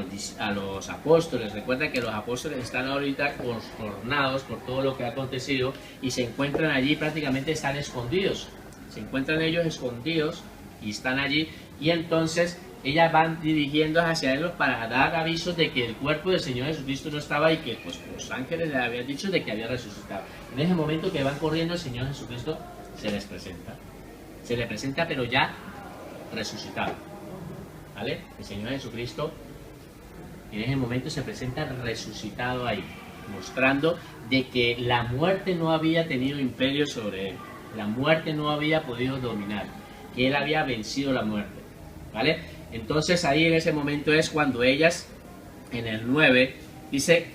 Speaker 1: los apóstoles, recuerda que los apóstoles están ahorita consternados por todo lo que ha acontecido y se encuentran allí, prácticamente están escondidos. Se encuentran ellos escondidos y están allí, y entonces ellas van dirigiendo hacia ellos para dar avisos de que el cuerpo del Señor Jesucristo no estaba y que pues los ángeles les habían dicho de que había resucitado. En ese momento que van corriendo, el Señor Jesucristo se les presenta. Se les presenta, pero ya resucitado. ¿Vale? El Señor Jesucristo en ese momento se presenta resucitado ahí, mostrando de que la muerte no había tenido imperio sobre él. La muerte no había podido dominar, que él había vencido la muerte. ¿Vale? Entonces ahí en ese momento es cuando ellas, en el 9, dice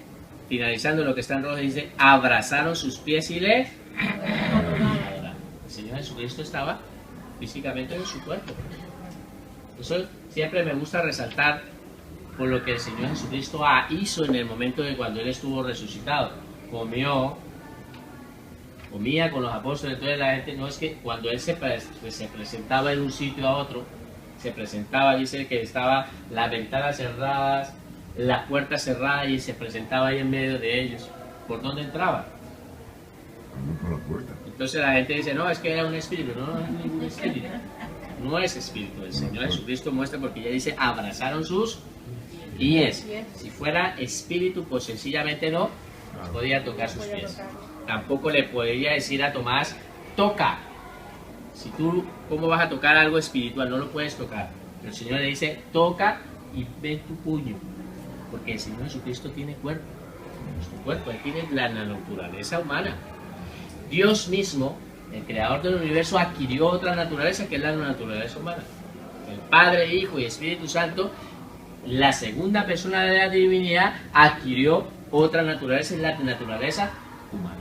Speaker 1: finalizando lo que está en rojo, dice, abrazaron sus pies y le adoraron. El Señor Jesucristo estaba físicamente en su cuerpo. Eso siempre me gusta resaltar por lo que el Señor Jesucristo hizo en el momento de cuando Él estuvo resucitado. Comía con los apóstoles. Entonces la gente, no es que cuando Él se presentaba en un sitio a otro, se presentaba, dice que estaba las ventanas cerradas, las puertas cerradas, y se presentaba ahí en medio de ellos. ¿Por dónde entraba?
Speaker 4: Por la puerta.
Speaker 1: Entonces la gente dice, no, es que era un espíritu. No, no es ningún espíritu. No es espíritu. El Señor Jesucristo muestra, porque ya dice, abrazaron sus pies. Si fuera espíritu, pues sencillamente no podía tocar sus pies. Tampoco le podría decir a Tomás, toca. Si tú, ¿cómo vas a tocar algo espiritual? No lo puedes tocar. Pero el Señor le dice, toca y ven tu puño. Porque el Señor Jesucristo tiene cuerpo. Nuestro cuerpo, Él tiene la naturaleza humana. Dios mismo, el creador del universo, adquirió otra naturaleza, que es la naturaleza humana. El Padre, Hijo y Espíritu Santo, la segunda persona de la divinidad, adquirió otra naturaleza, es la naturaleza humana.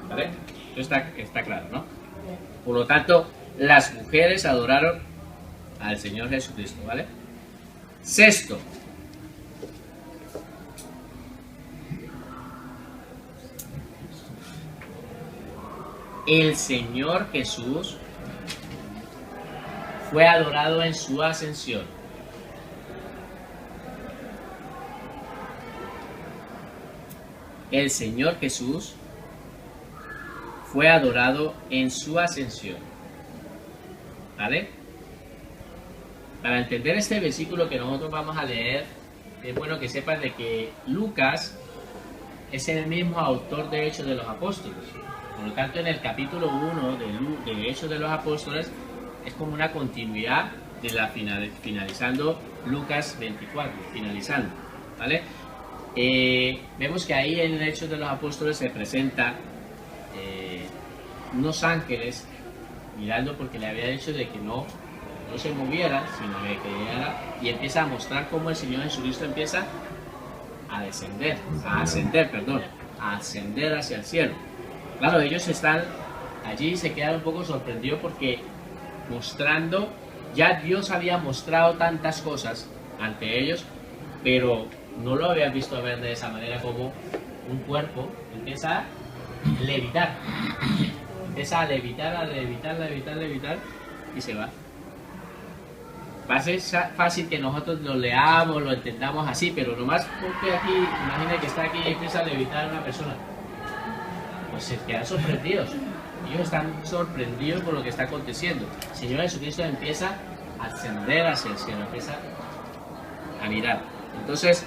Speaker 1: ¿Vale? Esto está claro, ¿no? Por lo tanto, las mujeres adoraron al Señor Jesucristo, ¿vale? Sexto, el Señor Jesús fue adorado en su ascensión. El Señor Jesús fue adorado en su ascensión. ¿Vale? Para entender este versículo que nosotros vamos a leer, es bueno que sepan de que Lucas es el mismo autor de Hechos de los Apóstoles. Por lo tanto, en el capítulo 1 de Hechos de los Apóstoles es como una continuidad de la finalizando Lucas 24, finalizando, ¿vale? Vemos que ahí en Hechos de los Apóstoles se presenta unos ángeles mirando, porque le había dicho de que no se moviera, sino de que llegara, y empieza a mostrar cómo el Señor Jesucristo empieza a ascender hacia el cielo. Claro, ellos están allí y se quedan un poco sorprendidos, porque mostrando, ya Dios había mostrado tantas cosas ante ellos, pero no lo habían visto ver de esa manera, como un cuerpo empieza a levitar. Empieza a levitar y se va. Va a ser fácil que nosotros lo leamos, lo entendamos así, pero nomás porque aquí, imagina que está aquí y empieza a levitar a una persona, pues se quedan sorprendidos. Ellos están sorprendidos por lo que está aconteciendo. El Señor Jesucristo empieza a ascender hacia el cielo, empieza a mirar. Entonces,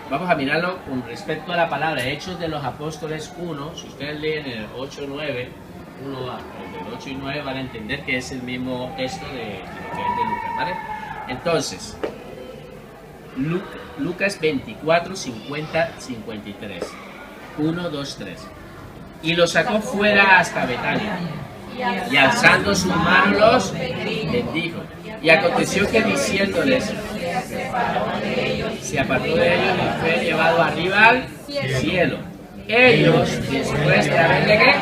Speaker 1: vamos a mirarlo con respecto a la palabra. Hechos de los Apóstoles 1, si ustedes leen el 8, 9, del 8 y 9, van a entender que es el mismo texto de lo que es de Lucas, ¿vale? Entonces, Lucas 24, 50, 53. 1, 2, 3. Y los sacó fuera hasta Betania, y alzando sus manos los bendijo. Y aconteció que diciéndoles, se apartó de ellos y fue llevado arriba al cielo. Ellos, después de haberle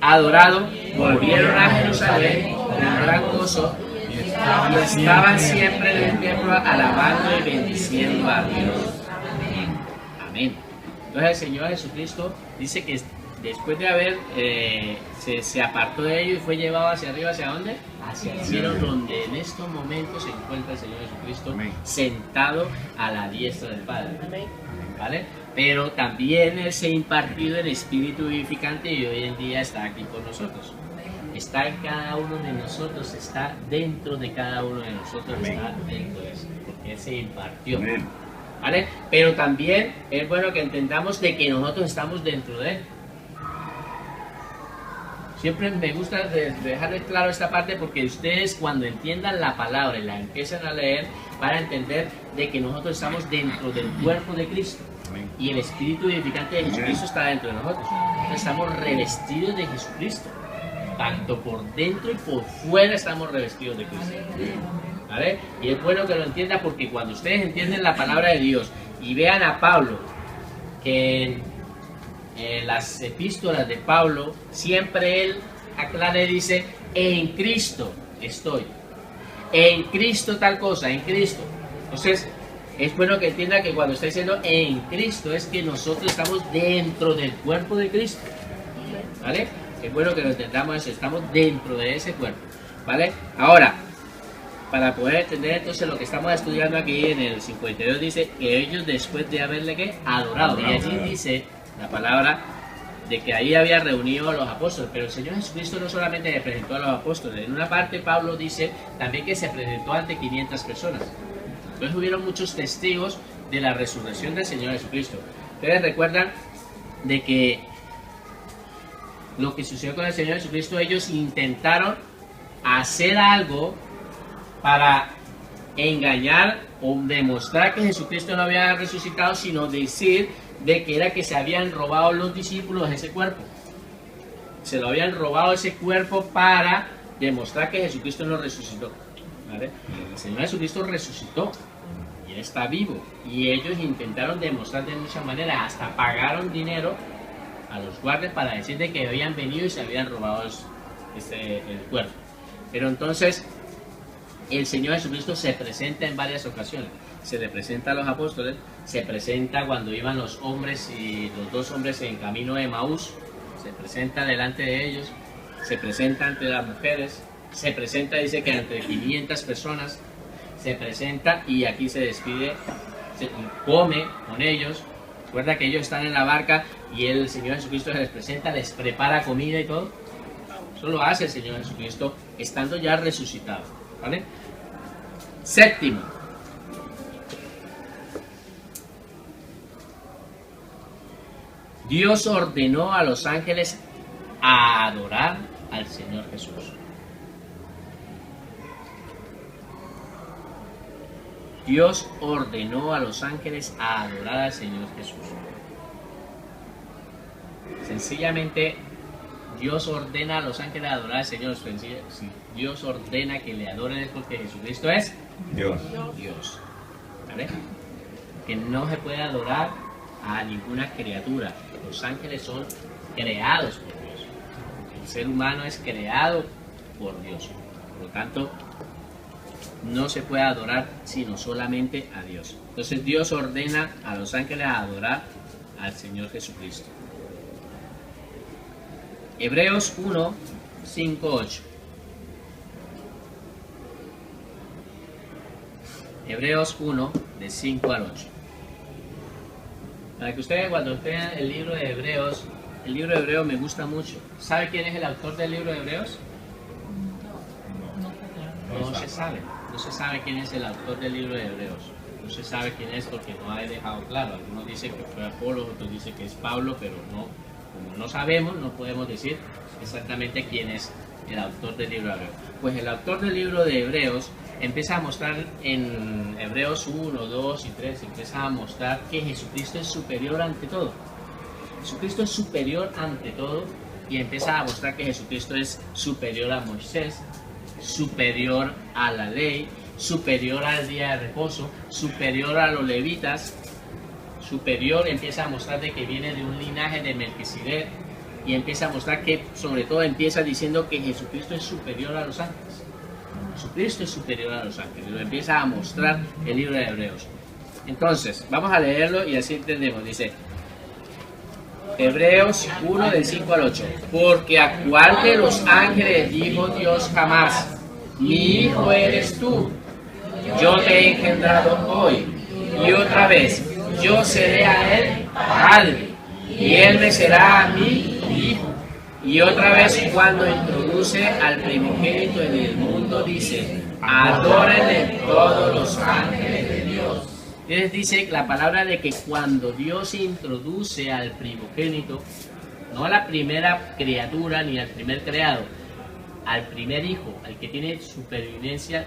Speaker 1: adorado, volvieron a Jerusalén con gran gozo, y estaban siempre en el templo alabando y bendiciendo a Dios. Amén. Entonces el Señor Jesucristo dice que después de haber se apartó de ellos y fue llevado hacia arriba, ¿hacia dónde? Hacia el cielo, donde en estos momentos se encuentra el Señor Jesucristo sentado a la diestra del Padre. ¿Vale? Pero también Él se ha impartido en espíritu vivificante, y hoy en día está aquí con nosotros. Está en cada uno de nosotros, está dentro de cada uno de nosotros, está dentro de eso, porque Él se impartió. ¿Vale? Pero también es bueno que entendamos de que nosotros estamos dentro de Él. Siempre me gusta dejarles claro esta parte, porque ustedes, cuando entiendan la palabra y la empiezan a leer, van a entender de que nosotros estamos dentro del cuerpo de Cristo. Y el espíritu vivificante de Jesucristo está dentro de nosotros. Entonces estamos revestidos de Jesucristo. Tanto por dentro y por fuera estamos revestidos de Cristo. ¿Vale? Y es bueno que lo entiendan, porque cuando ustedes entienden la palabra de Dios y vean a Pablo en las epístolas de Pablo, siempre él aclara y dice, en Cristo estoy, en Cristo tal cosa, en Cristo. Entonces, es bueno que entienda que cuando está diciendo en Cristo es que nosotros estamos dentro del cuerpo de Cristo, ¿vale? Es bueno que lo entendamos eso, estamos dentro de ese cuerpo, ¿vale? Ahora, para poder entender entonces lo que estamos estudiando aquí en el 52 dice que ellos después de haberle ¿qué? Adorado, y allí dice la palabra de que ahí había reunido a los apóstoles, pero el Señor Jesucristo no solamente le presentó a los apóstoles, en una parte Pablo dice también que se presentó ante 500 personas. Entonces hubieron muchos testigos de la resurrección del Señor Jesucristo. Ustedes recuerdan de que lo que sucedió con el Señor Jesucristo, ellos intentaron hacer algo para engañar o demostrar que Jesucristo no había resucitado, sino decir de que era que se habían robado los discípulos ese cuerpo. Se lo habían robado ese cuerpo para demostrar que Jesucristo no resucitó, ¿vale? El Señor Jesucristo resucitó y Él está vivo, y ellos intentaron demostrar de muchas maneras, hasta pagaron dinero a los guardias para decir de que habían venido y se habían robado el cuerpo. Pero entonces el Señor Jesucristo se presenta en varias ocasiones. Se le presenta a los apóstoles, se presenta cuando iban los hombres y los dos hombres en camino de Emaús, se presenta delante de ellos, se presenta ante las mujeres, se presenta, dice que ante 500 personas, se presenta y aquí se despide, se come con ellos. Recuerda que ellos están en la barca y el Señor Jesucristo se les presenta, les prepara comida y todo. Eso lo hace el Señor Jesucristo estando ya resucitado, ¿vale? Séptimo, Dios ordenó a los ángeles a adorar al Señor Jesús. Dios ordenó a los ángeles a adorar al Señor Jesús. Sencillamente, Dios ordena a los ángeles a adorar al Señor. Si Dios ordena que le adoren es porque Jesucristo es
Speaker 2: Dios.
Speaker 1: Dios, ¿vale? Que no se puede adorar a ninguna criatura. Los ángeles son creados por Dios. El ser humano es creado por Dios. Por lo tanto, no se puede adorar sino solamente a Dios. Entonces Dios ordena a los ángeles a adorar al Señor Jesucristo. Hebreos 1, 5, 8. Hebreos 1, de 5 al 8. Para que ustedes cuando vean el libro de Hebreos, el libro de Hebreos me gusta mucho. ¿Sabe quién es el autor del libro de Hebreos? No se sabe. No se sabe quién es el autor del libro de Hebreos. No se sabe quién es porque no ha dejado claro. Algunos dicen que fue Apolo, otros dicen que es Pablo, pero no, como no sabemos, no podemos decir exactamente quién es el autor del libro de Hebreos. Pues el autor del libro de Hebreos empieza a mostrar en Hebreos 1, 2 y 3, empieza a mostrar que Jesucristo es superior ante todo. Jesucristo es superior ante todo y empieza a mostrar que Jesucristo es superior a Moisés, superior a la ley, superior al día de reposo, superior a los levitas, superior, empieza a mostrar de que viene de un linaje de Melquisedec y empieza a mostrar que, sobre todo, empieza diciendo que Jesucristo es superior a los ángeles. Jesucristo es superior a los ángeles, lo empieza a mostrar el libro de Hebreos. Entonces, vamos a leerlo y así entendemos. Dice Hebreos 1 del 5 al 8. Porque a cuál de los ángeles dijo Dios jamás: mi hijo eres tú, yo te he engendrado hoy. Y otra vez, yo seré a él padre, y él me será a mí hijo. Y otra vez, cuando introduce al primogénito en el mundo, dice: adórenle todos los ángeles de Dios. Entonces dice la palabra de que cuando Dios introduce al primogénito, no a la primera criatura ni al primer creado, al primer hijo, al que tiene supervivencia,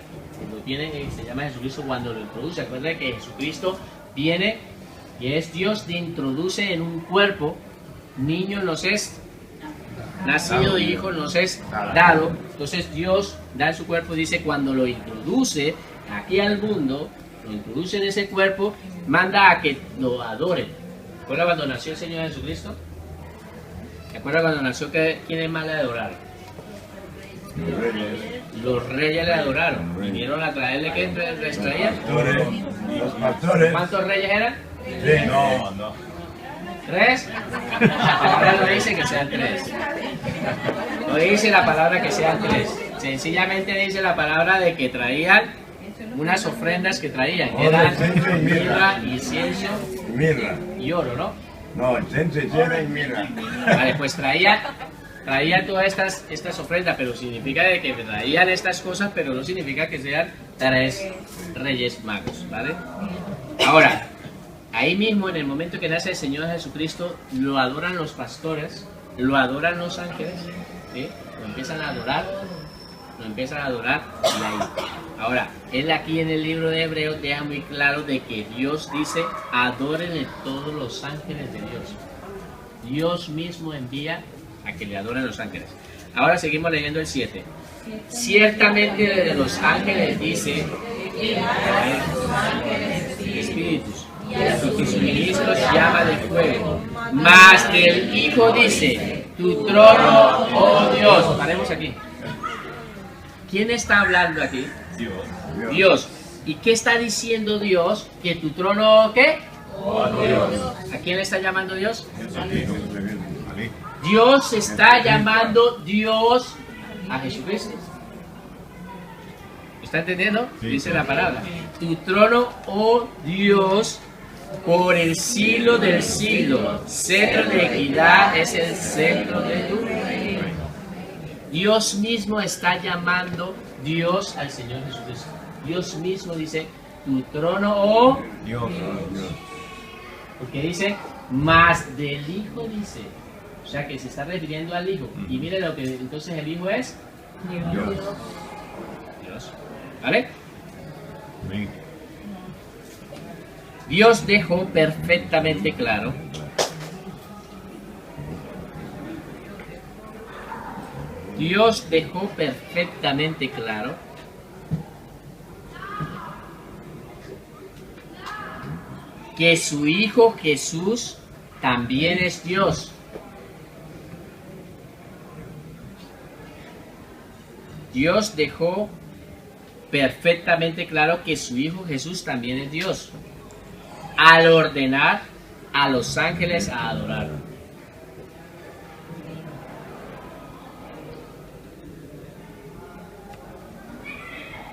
Speaker 1: lo tiene, se llama Jesucristo. Cuando lo introduce, acuérdense que Jesucristo viene y es Dios, te introduce en un cuerpo. Niño nos es nacido y hijo nos es dado. Entonces Dios da en su cuerpo, dice, cuando lo introduce aquí al mundo, lo introduce en ese cuerpo, manda a que lo adoren. ¿Recuerda cuando nació el Señor Jesucristo? ¿Recuerda cuando nació que quiénes más le adoraron?
Speaker 4: Los reyes,
Speaker 1: Los reyes le adoraron. Vinieron a traerle que les traían.
Speaker 4: los pastores.
Speaker 1: ¿Cuántos reyes eran?
Speaker 4: Sí, no.
Speaker 1: 3. La palabra no dice que sean 3. No dice la palabra que sean 3. Sencillamente dice la palabra de que traían unas ofrendas que traían. Que eran mirra, incienso
Speaker 4: Mirra.
Speaker 1: y oro, ¿no?
Speaker 4: No, incenso, cera y mirra.
Speaker 1: Vale, pues traían todas estas ofrendas, pero significa de que traían estas cosas, pero no significa que sean 3 reyes magos, ¿vale? Ahora, ahí mismo, en el momento que nace el Señor Jesucristo, lo adoran los pastores, lo adoran los ángeles, ¿sí? Lo empiezan a adorar, y ahí. Ahora, él aquí en el libro de Hebreos deja muy claro de que Dios dice, adórenle todos los ángeles de Dios. Dios mismo envía a que le adoren los ángeles. Ahora seguimos leyendo el 7. Ciertamente de los ángeles dice, espíritus, y que sus ministros llama de fuego. Mas del Hijo dice, tu trono, oh Dios. Paremos aquí. ¿Quién está hablando aquí? Dios. ¿Y qué está diciendo Dios? Que tu trono, ¿qué?
Speaker 2: Oh, Dios.
Speaker 1: ¿A quién le está llamando Dios?
Speaker 2: Ali.
Speaker 1: Dios está llamando Dios a Jesucristo. ¿Está entendiendo?
Speaker 2: Sí.
Speaker 1: Dice la palabra. Tu trono, oh Dios, por el siglo del siglo. Cetro de equidad es el centro de tu reino. Dios mismo está llamando Dios al Señor Jesucristo. Dios mismo dice, tu trono, oh
Speaker 2: Dios.
Speaker 1: porque dice, más del Hijo dice. O sea que se está refiriendo al Hijo. Y mire lo que entonces el Hijo es
Speaker 2: Dios.
Speaker 1: Dios. ¿Vale?
Speaker 2: Amén.
Speaker 1: Dios dejó perfectamente claro que su Hijo Jesús también es Dios. Dios dejó perfectamente claro que su Hijo Jesús también es Dios, al ordenar a los ángeles a adorarlo.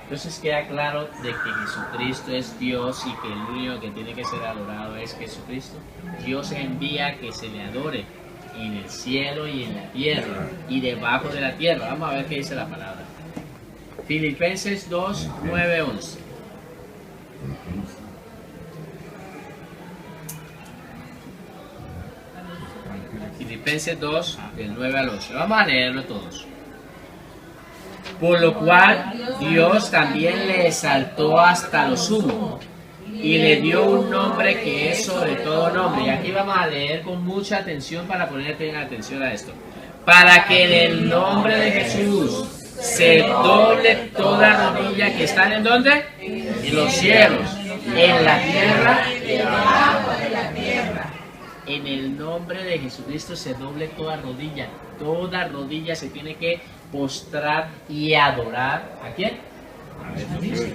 Speaker 1: Entonces queda claro de que Jesucristo es Dios y que el único que tiene que ser adorado es Jesucristo. Dios envía que se le adore en el cielo y en la tierra y debajo de la tierra. Vamos a ver qué dice la palabra. Filipenses 2, 9, 11. Filipenses 2, del 9 al 11. Vamos a leerlo todos. Por lo cual Dios también le exaltó hasta lo sumo y le dio un nombre que es sobre todo nombre. Y aquí vamos a leer con mucha atención para ponerte en atención a esto. Para que en el nombre de Jesús se doble toda rodilla que están en ¿dónde? En los cielos, en la tierra y debajo de la tierra. En el nombre de Jesucristo se doble toda rodilla. Toda rodilla se tiene que postrar y adorar. ¿A quién? A Jesucristo.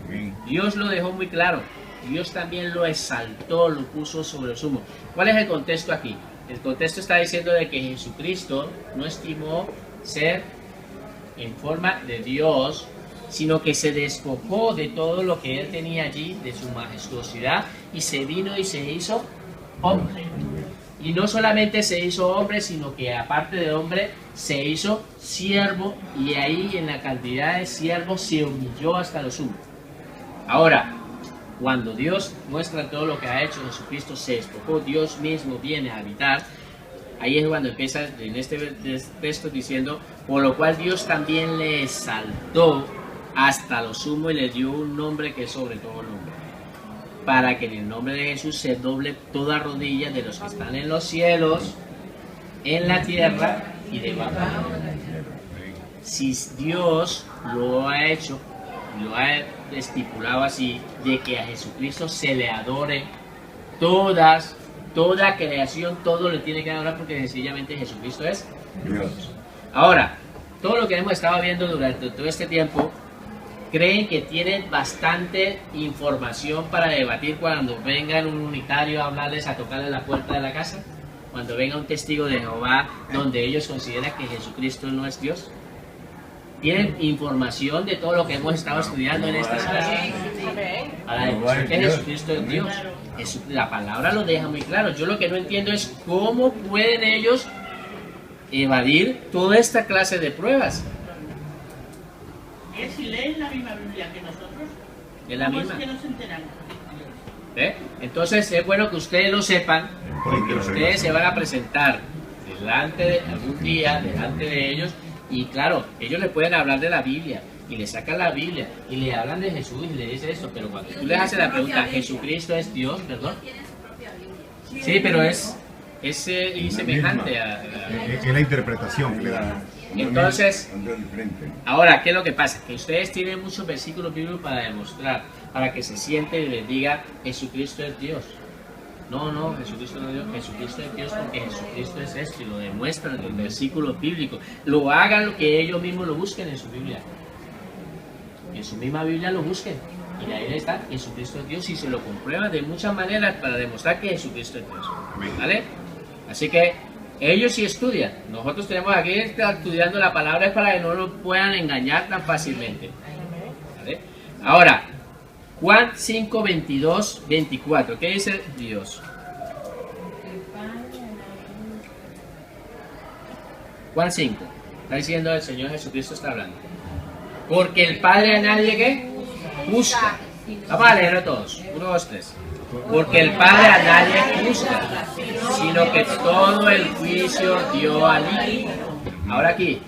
Speaker 2: Amén.
Speaker 1: Dios lo dejó muy claro. Dios también lo exaltó, lo puso sobre el sumo. ¿Cuál es el contexto aquí? El contexto está diciendo de que Jesucristo no estimó ser en forma de Dios, sino que se despojó de todo lo que él tenía allí, de su majestuosidad, y se vino y se hizo hombre. Y no solamente se hizo hombre, sino que aparte de hombre, se hizo siervo, y ahí en la cantidad de siervo se humilló hasta lo sumo. Ahora, cuando Dios muestra todo lo que ha hecho, Jesucristo se despojó, Dios mismo viene a habitar. Ahí es cuando empieza en este texto diciendo, por lo cual Dios también le exaltó hasta lo sumo y le dio un nombre que es sobre todo nombre, para que en el nombre de Jesús se doble toda rodilla de los que están en los cielos, en la tierra y debajo de la tierra. Si Dios lo ha hecho, lo ha estipulado así, de que a Jesucristo se le adore todas Toda creación, todo le tiene que adorar porque sencillamente Jesucristo es
Speaker 4: Dios.
Speaker 1: Ahora, todo lo que hemos estado viendo durante todo este tiempo, creen que tienen bastante información para debatir cuando venga un unitario a hablarles, a tocarles la puerta de la casa, cuando venga un testigo de Jehová donde ellos consideran que Jesucristo no es Dios. Tienen información de todo lo que hemos estado estudiando en estas clases para demostrar que Jesucristo es Dios. La palabra lo deja muy claro. Yo lo que no entiendo es cómo pueden ellos evadir toda esta clase de pruebas.
Speaker 3: Si leen la misma Biblia que nosotros,
Speaker 1: Es la
Speaker 3: ¿cómo
Speaker 1: misma.
Speaker 3: es que no se enteran?
Speaker 1: Entonces es bueno que ustedes lo sepan, porque ustedes se van a presentar delante de algún día, delante de ellos, y claro, ellos le pueden hablar de la Biblia, y le sacan la Biblia, y le hablan de Jesús, y le dicen esto, pero cuando tú les haces la pregunta, ¿Jesucristo es Dios? ¿Perdón? Sí, pero es semejante a...
Speaker 2: Es la interpretación que le dan.
Speaker 1: Entonces, ahora, ¿qué es lo que pasa? Que ustedes tienen muchos versículos bíblicos para demostrar, para que se sienten y les diga, Jesucristo es Dios. No, Jesucristo no es Dios, Jesucristo es Dios porque Jesucristo es esto y lo demuestran en los versículos bíblicos. Lo hagan lo que ellos mismos lo busquen en su Biblia. En su misma Biblia lo busquen. Y ahí está, Jesucristo es Dios y se lo comprueban de muchas maneras para demostrar que Jesucristo es Dios. ¿Vale? Así que ellos sí estudian. Nosotros tenemos aquí estudiando la palabra es para que no lo puedan engañar tan fácilmente. ¿Vale? Ahora, Juan 5, 22, 24. ¿Qué dice Dios? Juan 5. Está diciendo el Señor Jesucristo, está hablando. Porque el Padre a nadie que busca. Vamos a leerlo todos. 1, 2, 3. Porque el Padre a nadie juzga, sino que todo el juicio dio al Hijo. Ahora aquí,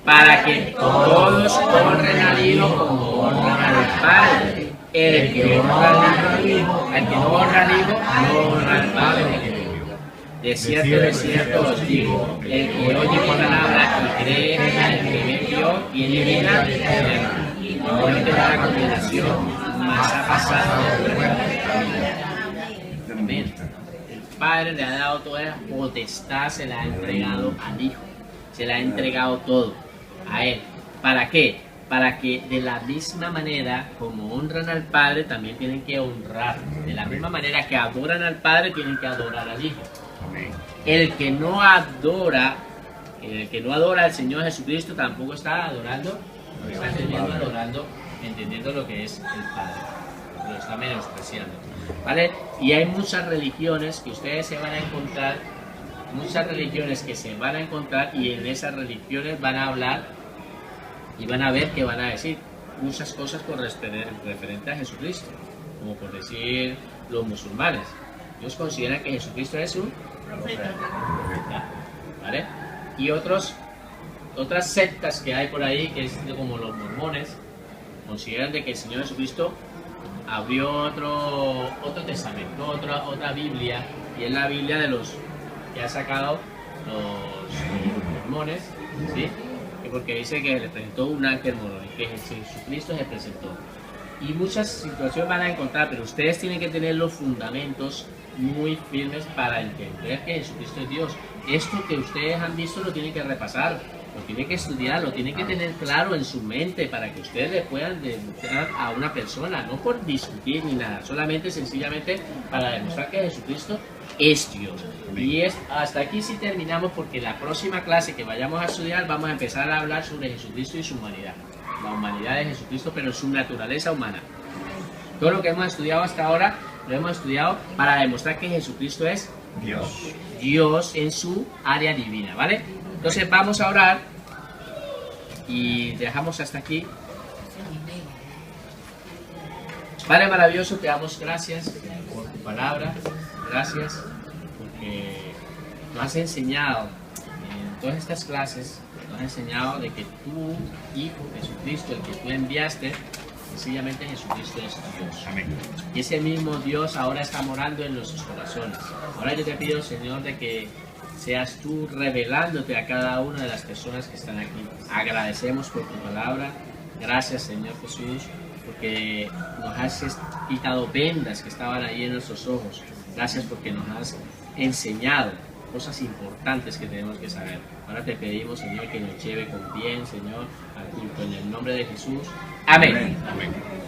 Speaker 1: para que todos honren al Hijo como honran al Padre. El que honra al Hijo, el que no honra al Hijo, no honra al Padre. De cierto os digo, el que oye mi palabra y cree en el que me envió, tiene vida eterna. No tendrá condenación, mas ha pasado de muerte a vida. Amén. El Padre le ha dado toda la potestad, se la ha entregado al Hijo, se la ha entregado todo a Él. ¿Para qué? Para que de la misma manera como honran al Padre, también tienen que honrar. De la misma manera que adoran al Padre, tienen que adorar al Hijo. El que no adora al Señor Jesucristo tampoco está adorando, no está entendiendo, adorando, entendiendo lo que es el Padre. Lo está menospreciando. ¿Vale? Y hay muchas religiones que ustedes se van a encontrar, y en esas religiones van a hablar y van a ver que van a decir muchas cosas con referente a Jesucristo, como por decir los musulmanes. Ellos consideran que Jesucristo es un profeta, ¿vale? Y otras sectas que hay por ahí, que es como los mormones, consideran de que el Señor Jesucristo abrió otro testamento, otra Biblia, y es la Biblia de los que ha sacado los mormones, ¿sí? Porque dice que le presentó un ángel mormón, que Jesucristo se presentó. Y muchas situaciones van a encontrar, pero ustedes tienen que tener los fundamentos muy firmes para entender que Jesucristo es Dios. Esto que ustedes han visto lo tienen que repasar, lo tienen que estudiar, lo tienen que tener claro en su mente para que ustedes le puedan demostrar a una persona, no por discutir ni nada, solamente sencillamente para demostrar que Jesucristo es Dios. Y hasta aquí sí terminamos, porque la próxima clase que vayamos a estudiar vamos a empezar a hablar sobre Jesucristo y su humanidad. La humanidad de Jesucristo, pero su naturaleza humana. Todo lo que hemos estudiado hasta ahora lo hemos estudiado para demostrar que Jesucristo es Dios en su área divina, ¿vale? Entonces vamos a orar y dejamos hasta aquí. Padre maravilloso, te damos gracias por tu palabra, gracias porque nos has enseñado en todas estas clases, nos has enseñado de que tu Hijo Jesucristo, el que tú enviaste, sencillamente Jesucristo es Dios.
Speaker 2: Amén.
Speaker 1: Y ese mismo Dios ahora está morando en nuestros corazones. Ahora yo te pido, Señor, de que seas tú revelándote a cada una de las personas que están aquí. Agradecemos por tu palabra. Gracias, Señor Jesús, porque nos has quitado vendas que estaban ahí en nuestros ojos. Gracias porque nos has enseñado cosas importantes que tenemos que saber. Ahora te pedimos, Señor, que nos lleve con bien, Señor, al culto. En el nombre de Jesús. Amén.
Speaker 2: Amén.